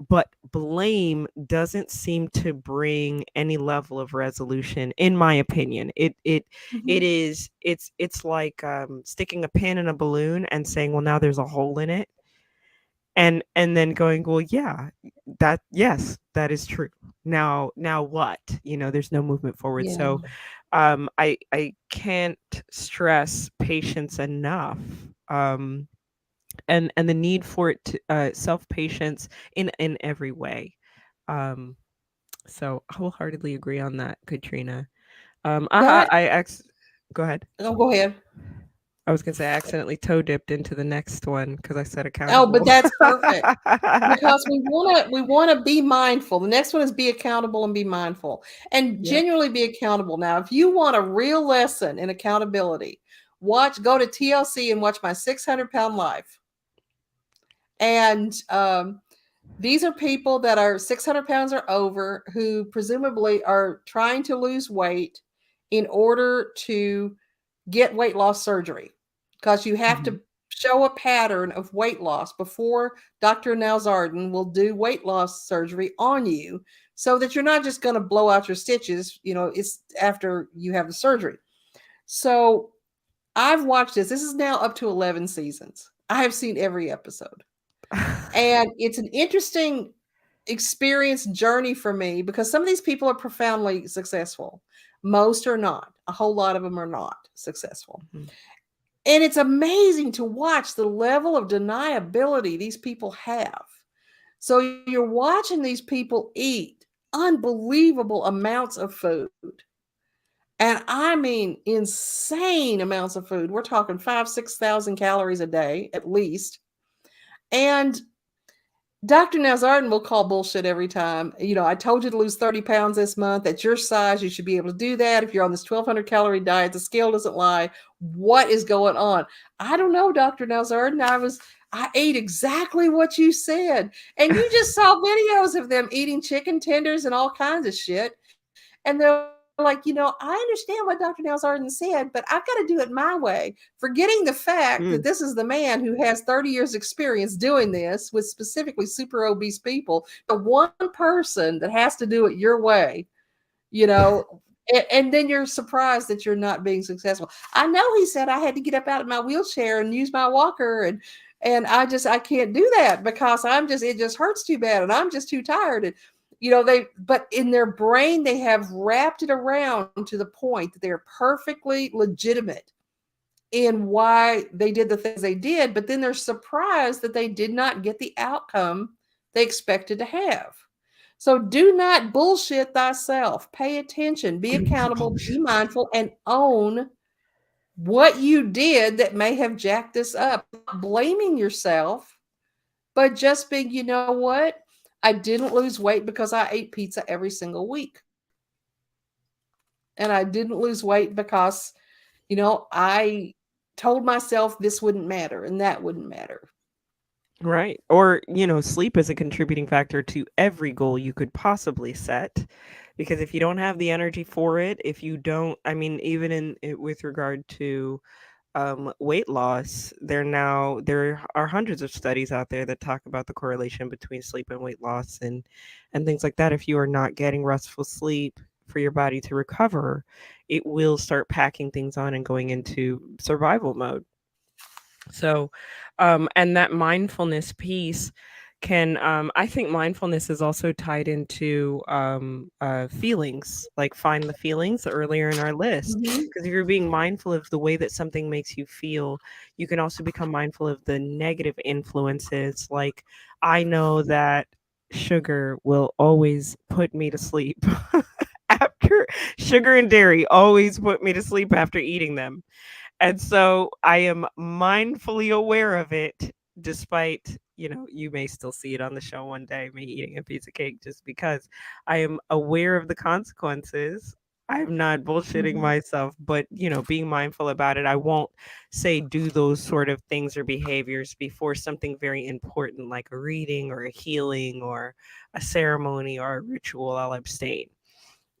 but blame doesn't seem to bring any level of resolution, in my opinion. It Mhm. is it's like sticking a pin in a balloon and saying, well, now there's a hole in it, and then going, well, yeah, that, yes, that is true. Now what? There's no movement forward. Yeah. So I can't stress patience enough. um and the need for it to self patience in every way. um so wholeheartedly agree on that, Katrina. That Go ahead. oh, go ahead. I was gonna say I accidentally toe dipped into the next one because I said Oh, but accountable. that's perfect. Because we wanna be mindful. The next one is be accountable and be mindful, and Yep. genuinely be accountable. Now, if you want a real lesson in accountability, go to TLC and watch My 600-Pound Life. And these are people that are 600 pounds or over who presumably are trying to lose weight in order to get weight loss surgery, because you have Mhm. to show a pattern of weight loss before Dr. Nalzardan will do weight loss surgery on you, so that you're not just going to blow out your stitches, it's after you have the surgery. So I've watched this. This is now up to 11 seasons. I have seen every episode. And it's an interesting experience journey for me, because some of these people are profoundly successful. Most are not. A whole lot of them are not successful. Mhm. And it's amazing to watch the level of deniability these people have. So you're watching these people eat unbelievable amounts of food. And I mean, insane amounts of food. We're talking 6,000 calories a day, at least. And Dr. Nazardan will call bullshit every time. I told you to lose 30 pounds this month. At your size, you should be able to do that. If you're on this 1,200 calorie diet, the scale doesn't lie. What is going on? I don't know, Dr. Nazardan. I ate exactly what you said. And you just saw videos of them eating chicken tenders and all kinds of shit. And they're like, I understand what Dr. Nalzardan said, but I've got to do it my way, forgetting the fact that this Mm. is the man who has 30 years experience doing this with specifically super obese people. The one person that has to do it your way, you know, and then you're surprised that you're not being successful. I know he said I had to get up out of my wheelchair and use my walker, and I can't do that because it just hurts too bad and I'm just too tired. And but in their brain they have wrapped it around to the point that they're perfectly legitimate in why they did the things they did, but then they're surprised that they did not get the outcome they expected to have. So do not bullshit thyself. Pay attention, be accountable, be mindful, and own what you did that may have jacked this up. Not blaming yourself, but just being, you know what? I didn't lose weight because I ate pizza every single week. And I didn't lose weight because, I told myself this wouldn't matter and that wouldn't matter. Right. Or, sleep is a contributing factor to every goal you could possibly set. Because if you don't have the energy for it, if you don't, I mean, even with regard to weight loss, there are hundreds of studies out there that talk about the correlation between sleep and weight loss and things like that. If you are not getting restful sleep for your body to recover, it will start packing things on and going into survival mode. So, and that mindfulness piece I think mindfulness is also tied into feelings, like find the feelings earlier in our list. Mhm. Because if you're being mindful of the way that something makes you feel, you can also become mindful of the negative influences. Like, I know that sugar will always put me to sleep. After sugar and dairy always put me to sleep after eating them. And so I am mindfully aware of it, despite, you may still see it on the show one day, me eating a piece of cake just because I am aware of the consequences. I'm not bullshitting Mhm. myself, but, being mindful about it. I won't say do those sort of things or behaviors before something very important like a reading or a healing or a ceremony or a ritual. I'll abstain.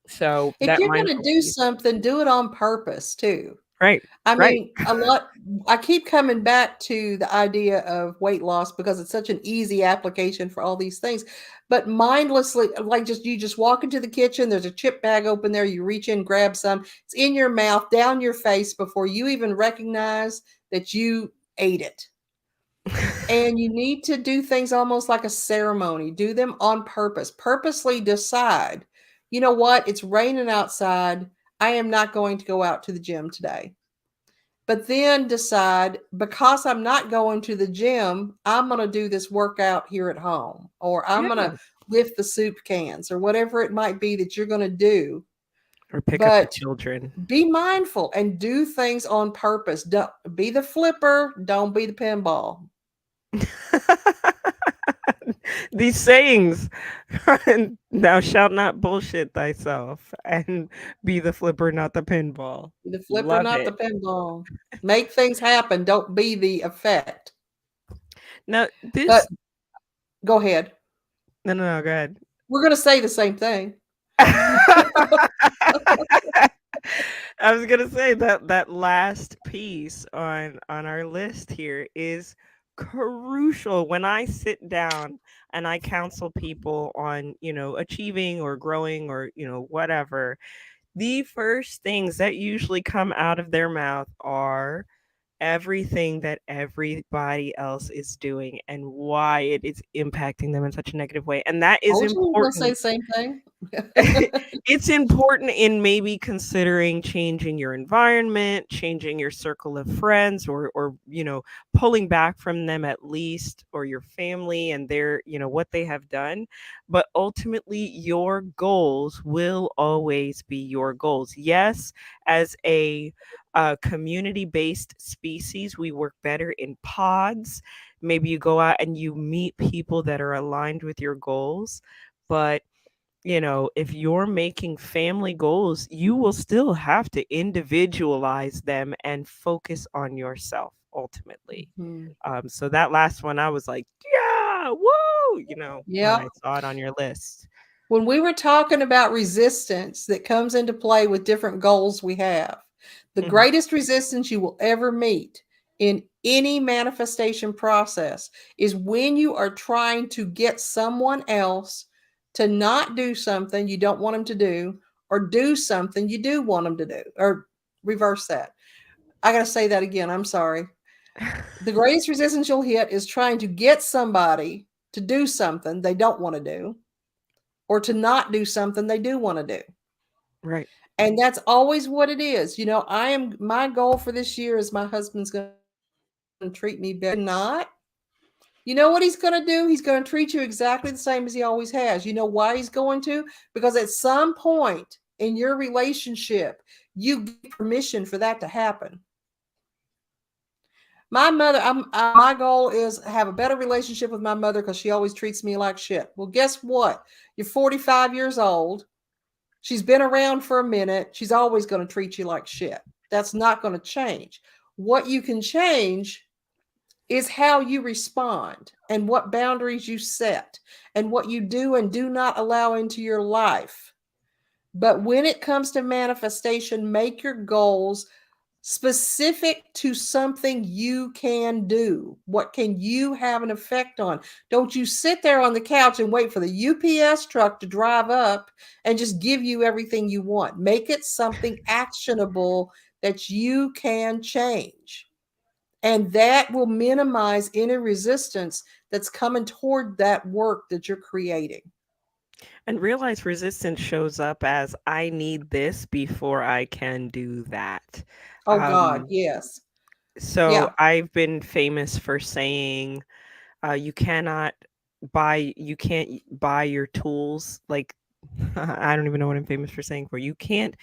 So If that you're gonna mindful do piece. something, do it on purpose too. Right. I Right. mean, a lot I keep coming back to the idea of weight loss because it's such an easy application for all these things. But mindlessly, like just you just walk into the kitchen, there's a chip bag open there, you reach in, grab some, it's in your mouth, down your face before you even recognize that you ate it. And you need to do things almost like a ceremony. Do them on purpose. Purposely decide, you know what? It's raining outside. I am not going to go out to the gym today. But then decide, because I'm not going to the gym, I'm going to do this workout here at home, or I'm going Yeah. to lift the soup cans, or whatever it might be that you're going to do. Or pick up the But children. be mindful and do things on purpose. Don't be the flipper. Don't be the pinball. These sayings, thou shalt not bullshit thyself and be the flipper, not the pinball. Be the flipper, Love not the it. pinball. Make things happen. Don't be the effect. Now, But this, go ahead. no, no, no, go ahead. We're going to say the same thing. I was gonna say that last piece on our list here is crucial. When I sit down and I counsel people on, achieving or growing or, whatever, the first things that usually come out of their mouth are everything that everybody else is doing and why it is impacting them in such a negative way. And that is Told you we were going to say important. the same thing. It's important in maybe considering changing your environment, changing your circle of friends, or pulling back from them at least, or your family and their, what they have done. But ultimately your goals will always be your goals. Yes, as a community based species, we work better in pods. Maybe you go out and you meet people that are aligned with your goals, but if you're making family goals, you will still have to individualize them and focus on yourself ultimately. Mhm. So that last one, I was like, yeah, woo, when Yeah. I saw it on your list. When we were talking about resistance that comes into play with different goals we have, the Mhm. greatest resistance you will ever meet in any manifestation process is when you are trying to get someone else to not do something you don't want them to do, or do something you do want them to do, or reverse that. I got to say that again. I'm sorry. The greatest resistance you'll hit is trying to get somebody to do something they don't want to do, or to not do something they do want to do. Right. And that's always what it is. My goal for this year is my husband's going to treat me better. Not. You know what he's going to do? He's going to treat you exactly the same as he always has. You know why he's going to? Because at some point in your relationship, you give permission for that to happen. My goal is have a better relationship with my mother because she always treats me like shit. Well, guess what? You're 45 years old. She's been around for a minute. She's always going to treat you like shit. That's not going to change. What you can change is how you respond and what boundaries you set and what you do and do not allow into your life. But when it comes to manifestation, make your goals specific to something you can do. What can you have an effect on? Don't you sit there on the couch and wait for the UPS truck to drive up and just give you everything you want. Make it something actionable that you can change. And that will minimize any resistance that's coming toward that work that you're creating. And realize resistance shows up as I need this before I can do that. Oh, God, Um, yes. so Yeah. I've been famous for saying, you cannot you can't buy your tools like I don't even know what I'm famous for saying for. You can't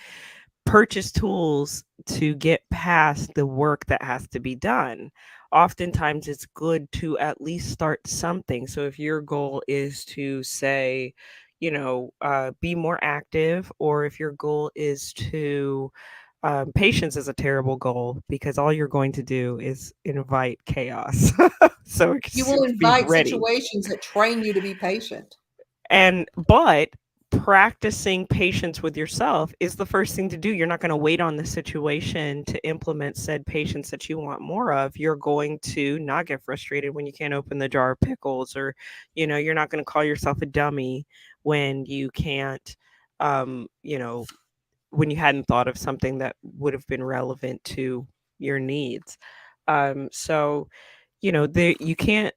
purchase tools to get past the work that has to be done. Oftentimes it's good to at least start something. So if your goal is to say, be more active, or if your goal is to patience is a terrible goal because all you're going to do is invite chaos. So You will be invite ready. situations that train you to be patient. But practicing patience with yourself is the first thing to do. You're not going to wait on the situation to implement said patience that you want more of. You're going to not get frustrated when you can't open the jar of pickles, or, you're not going to call yourself a dummy when you can't, um, you know, when you hadn't thought of something that would have been relevant to your needs. So, you can't,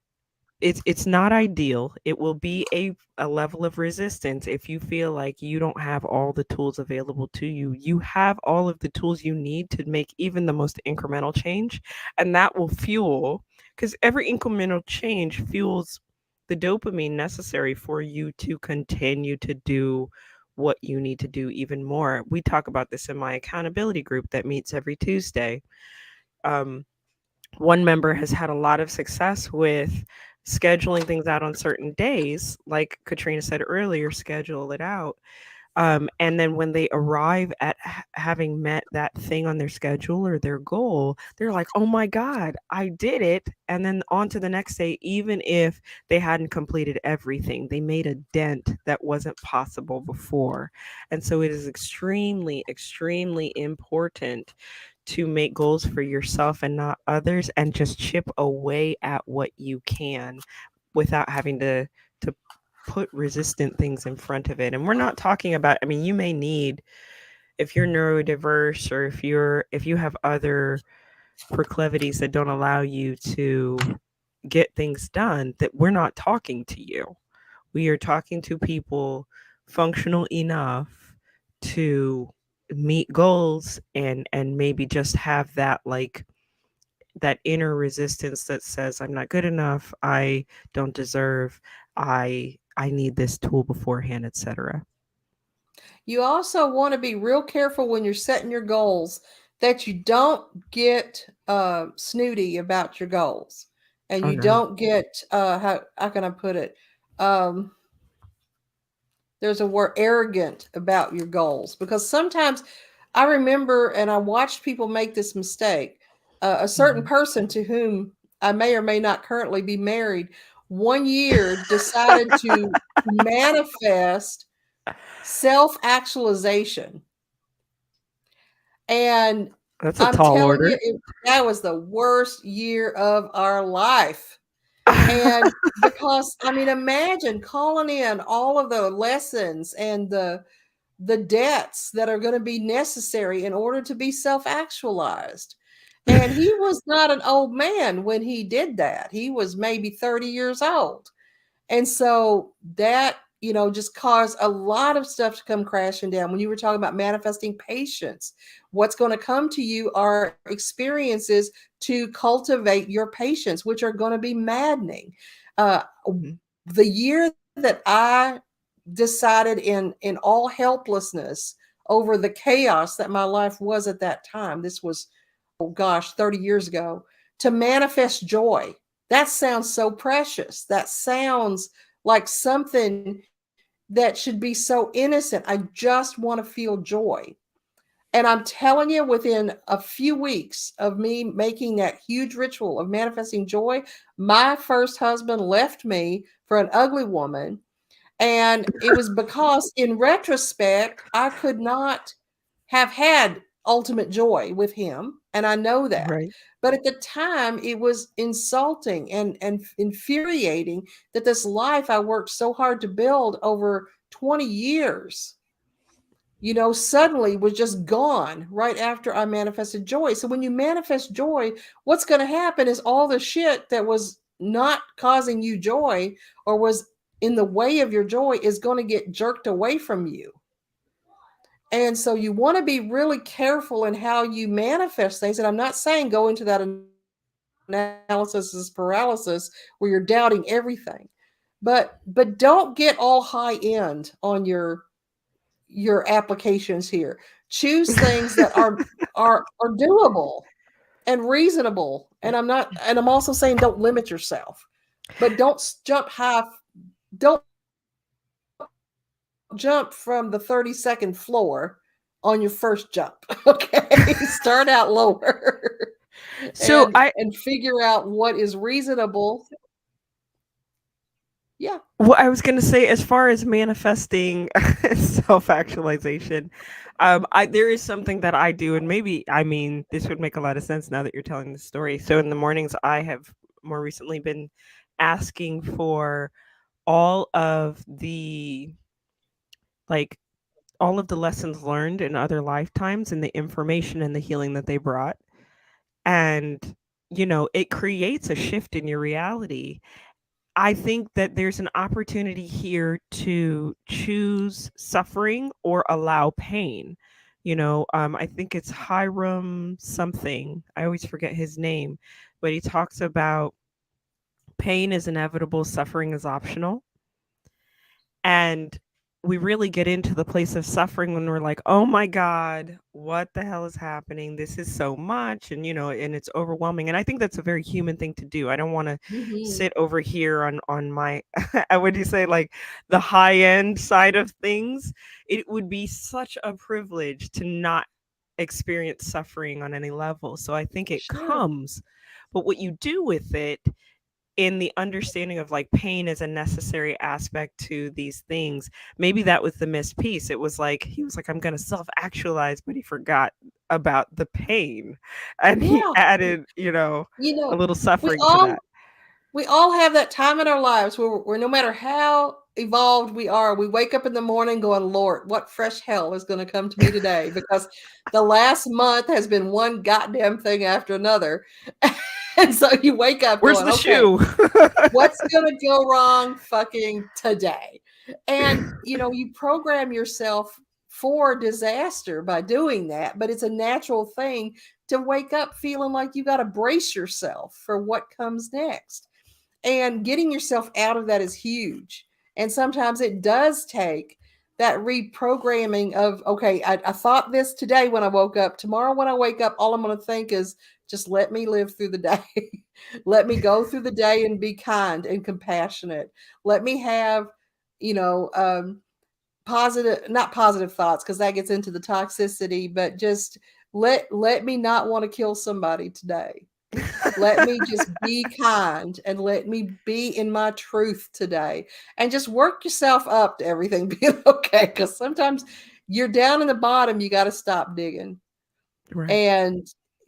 it's not ideal. It will be a level of resistance if you feel like you don't have all the tools available to you. You have all of the tools you need to make even the most incremental change, and that will fuel, because every incremental change fuels the dopamine necessary for you to continue to do what you need to do even more. We talk about this in my accountability group that meets every Tuesday. Um, One member has had a lot of success with scheduling things out on certain days, like Katrina said earlier, schedule it out. And then when they arrive at having met that thing on their schedule or their goal, they're like, oh my God, I did it. And then on to the next day, even if they hadn't completed everything, they made a dent that wasn't possible before. And so it is extremely, extremely important to make goals for yourself and not others, and just chip away at what you can without having to put resistant things in front of it. And we're not talking about, I mean, you may need, if you're neurodiverse, or if you have other proclivities that don't allow you to get things done, that we're not talking to you. We are talking to people functional enough to meet goals, and maybe just have that, like, that inner resistance that says, I'm not good enough, I don't deserve, I need this tool beforehand, etc. You also want to be real careful when you're setting your goals that you don't get snooty about your goals, and Oh you no. don't get how can I put it? Um, there's a word, arrogant about your goals, because sometimes I remember and I watched people make this mistake. A certain Mhm. person to whom I may or may not currently be married, 1 year decided to manifest self actualization. And That's a I'm tall telling you, order. that was the worst year of our life. And because, I mean, imagine calling in all of the lessons and the debts that are going to be necessary in order to be self-actualized. And he was not an old man when he did that. He was maybe 30 years old. And so that, just caused a lot of stuff to come crashing down. When you were talking about manifesting patience, what's going to come to you are experiences to cultivate your patience, which are going to be maddening. Uh, Mhm. the year that I decided in all helplessness over the chaos that my life was at that time, this was, oh gosh, 30 years ago, to manifest joy. That sounds so precious. That sounds like something that should be so innocent. I just want to feel joy. And I'm telling you, within a few weeks of me making that huge ritual of manifesting joy, my first husband left me for an ugly woman. And it was because, in retrospect, I could not have had ultimate joy with him. And I know that. Right. But at the time, it was insulting and infuriating that this life I worked so hard to build over 20 years, suddenly was just gone right after I manifested joy. So when you manifest joy, what's going to happen is all the shit that was not causing you joy or was in the way of your joy is going to get jerked away from you. And so you want to be really careful in how you manifest things. And I'm not saying go into that analysis as paralysis where you're doubting everything. But don't get all high end on your applications here. Choose things that are doable and reasonable. And I'm also saying don't limit yourself, but don't jump high. Don't jump from the 32nd floor on your first jump. Okay. Start out lower So I and figure out what is reasonable. Yeah. Well, I was gonna say, as far as manifesting self-actualization, I there is something that I do, and maybe I mean this would make a lot of sense now that you're telling the story. So in the mornings, I have more recently been asking for all of the like all of the lessons learned in other lifetimes and the information and the healing that they brought, and it creates a shift in your reality. I think that there's an opportunity here to choose suffering or allow pain. I think it's Hiram something. I always forget his name, but he talks about pain is inevitable, suffering is optional. And we really get into the place of suffering when we're like, "Oh my god, what the hell is happening? This is so much." And it's overwhelming. And I think that's a very human thing to do. I don't want to Hmm. sit over here on my I would you say like the high end side of things. It would be such a privilege to not experience suffering on any level. So I think it Sure. comes, but what you do with it in the understanding of like pain as a necessary aspect to these things. Maybe that was the missed piece. It was like he was like, I'm gonna self-actualize, but he forgot about the pain. And he Yeah. added, You a know, little we suffering to all that. we all have that time in our lives where no matter how evolved we are, we wake up in the morning going, Lord, what fresh hell is going to come to me today? Because the last month has been one goddamn thing after another. And so you wake up Where's going, the okay, shoe? what's going to go wrong fucking today? And, you program yourself for disaster by doing that, but it's a natural thing to wake up feeling like you got to brace yourself for what comes next. And getting yourself out of that is huge. And sometimes it does take that reprogramming of, okay, I thought this today when I woke up. Tomorrow when I wake up, all I'm going to think is just let me live through the day. Let me go through the day and be kind and compassionate. Let me have, you know, positive, not positive thoughts, because that gets into the toxicity, but just let me not want to kill somebody today. Let me just be kind and let me be in my truth today. And just work yourself up to everything being okay. Because sometimes you're down in the bottom, you got to stop digging Right. and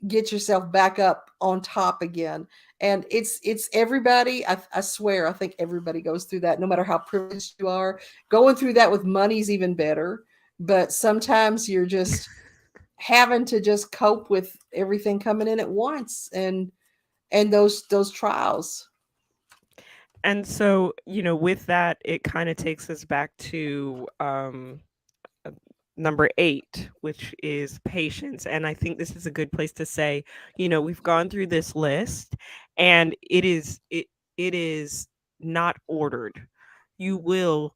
get yourself back up on top again. And it's everybody. I swear, I think everybody goes through that, no matter how privileged you are. Going through that with money's even better. But sometimes you're just having to just cope with everything coming in at once, and those trials. And so, with that, it kind of takes us back to uh, number 8, which is patience. And I think this is a good place to say, we've gone through this list and it is not ordered. You will,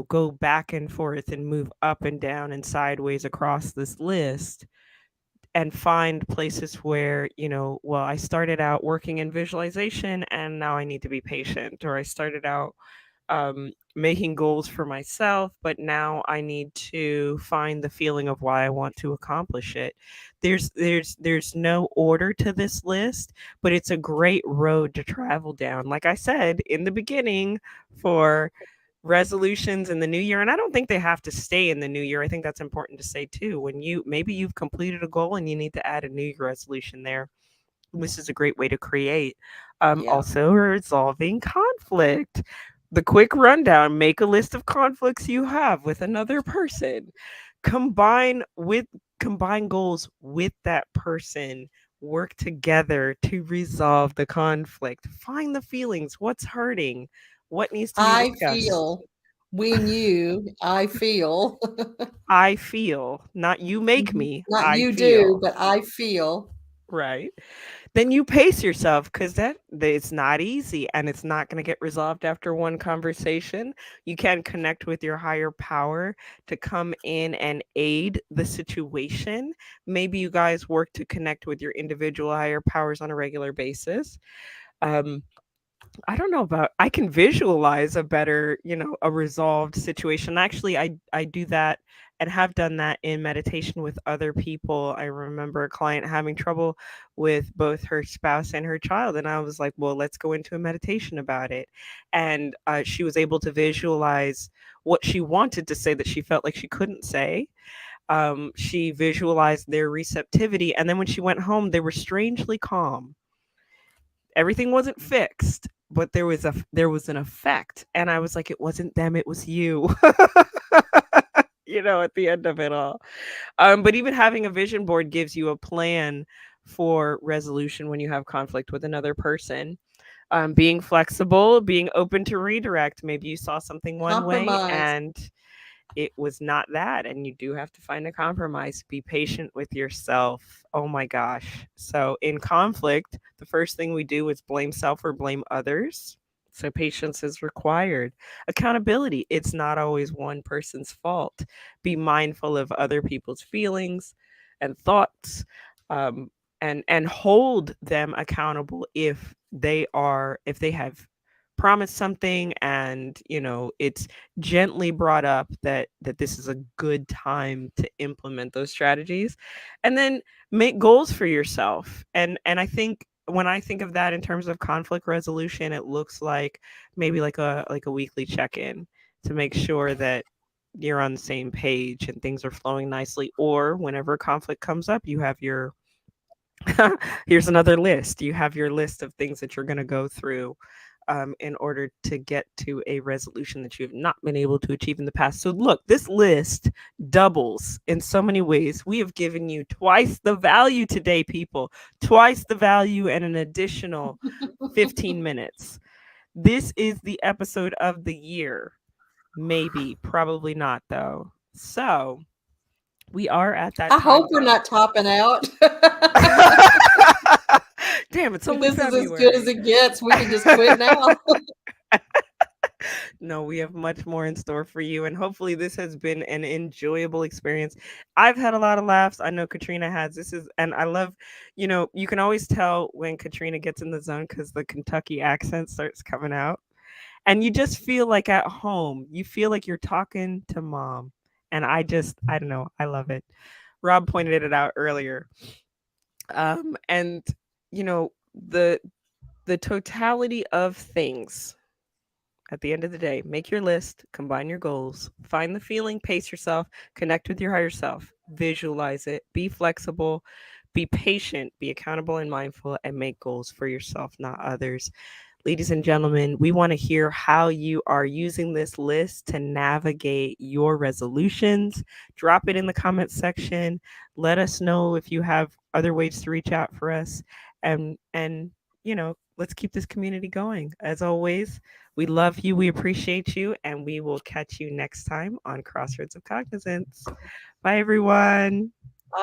go back and forth and move up and down and sideways across this list and find places where, well, I started out working in visualization and now I need to be patient, or I started out making goals for myself, but now I need to find the feeling of why I want to accomplish it. There's no order to this list, but it's a great road to travel down. Like I said in the beginning, for resolutions in the new year, and I don't think they have to stay in the new year. I think that's important to say too. When maybe you've completed a goal and you need to add a new year resolution there, this is a great way to create. Yeah. Also, resolving conflict. The quick rundown: make a list of conflicts you have with another person. Combine with combine goals with that person. Work together to resolve the conflict. Find the feelings. What's hurting? What needs to be I discussed? feel, we knew, I feel. I feel, not you make Mhm. me. Not I you do, feel. but I feel. Right. Then you pace yourself because it's not easy and it's not going to get resolved after one conversation. You can connect with your higher power to come in and aid the situation. Maybe you guys work to connect with your individual higher powers on a regular basis. Um, I don't know about I can visualize a better, a resolved situation. Actually, I do that and have done that in meditation with other people. I remember a client having trouble with both her spouse and her child, and I was like, "Well, let's go into a meditation about it." And she was able to visualize what she wanted to say that she felt like she couldn't say. She visualized their receptivity, and then when she went home, they were strangely calm. Everything wasn't fixed, but there was an effect, and I was like, it wasn't them, it was you. At the end of it all. But even having a vision board gives you a plan for resolution when you have conflict with another person. Being flexible, being open to redirect. Maybe you saw something one way Compromise. and it was not that, and you do have to find a compromise. Be patient with yourself. Oh my gosh. So in conflict, the first thing we do is blame self or blame others. So patience is required. Accountability, it's not always one person's fault. Be mindful of other people's feelings and thoughts, um, and hold them accountable if they have promised something, and it's gently brought up that this is a good time to implement those strategies, and then make goals for yourself. And I think when I think of that in terms of conflict resolution, it looks like maybe like a weekly check-in to make sure that you're on the same page and things are flowing nicely, or whenever conflict comes up, you have your here's another list. You have your list of things that you're going to go through, in order to get to a resolution that you have not been able to achieve in the past. So, look, this list doubles in so many ways. We have given you twice the value today, people, twice the value and an additional 15 minutes. This is the episode of the year. Maybe, probably not, though. So, we are at that I time, hope we're though. not topping out. Damn, it's If only this is as good as February. it gets, we can just quit now. No, we have much more in store for you. And hopefully, this has been an enjoyable experience. I've had a lot of laughs. I know Katrina has. And I love, you can always tell when Katrina gets in the zone because the Kentucky accent starts coming out. And you just feel like at home. You feel like you're talking to mom. And I don't know. I love it. Rob pointed it out earlier. And, you know, the, the totality of things at the end of the day, make your list, combine your goals, find the feeling, pace yourself, connect with your higher self, visualize it, be flexible, be patient, be accountable and mindful, and make goals for yourself, not others. Ladies and gentlemen, we want to hear how you are using this list to navigate your resolutions. Drop it in the comments section. Let us know if you have other ways to reach out for us. And let's keep this community going. As always, we love you, we appreciate you, and we will catch you next time on Crossroads of Cognizance. Bye everyone.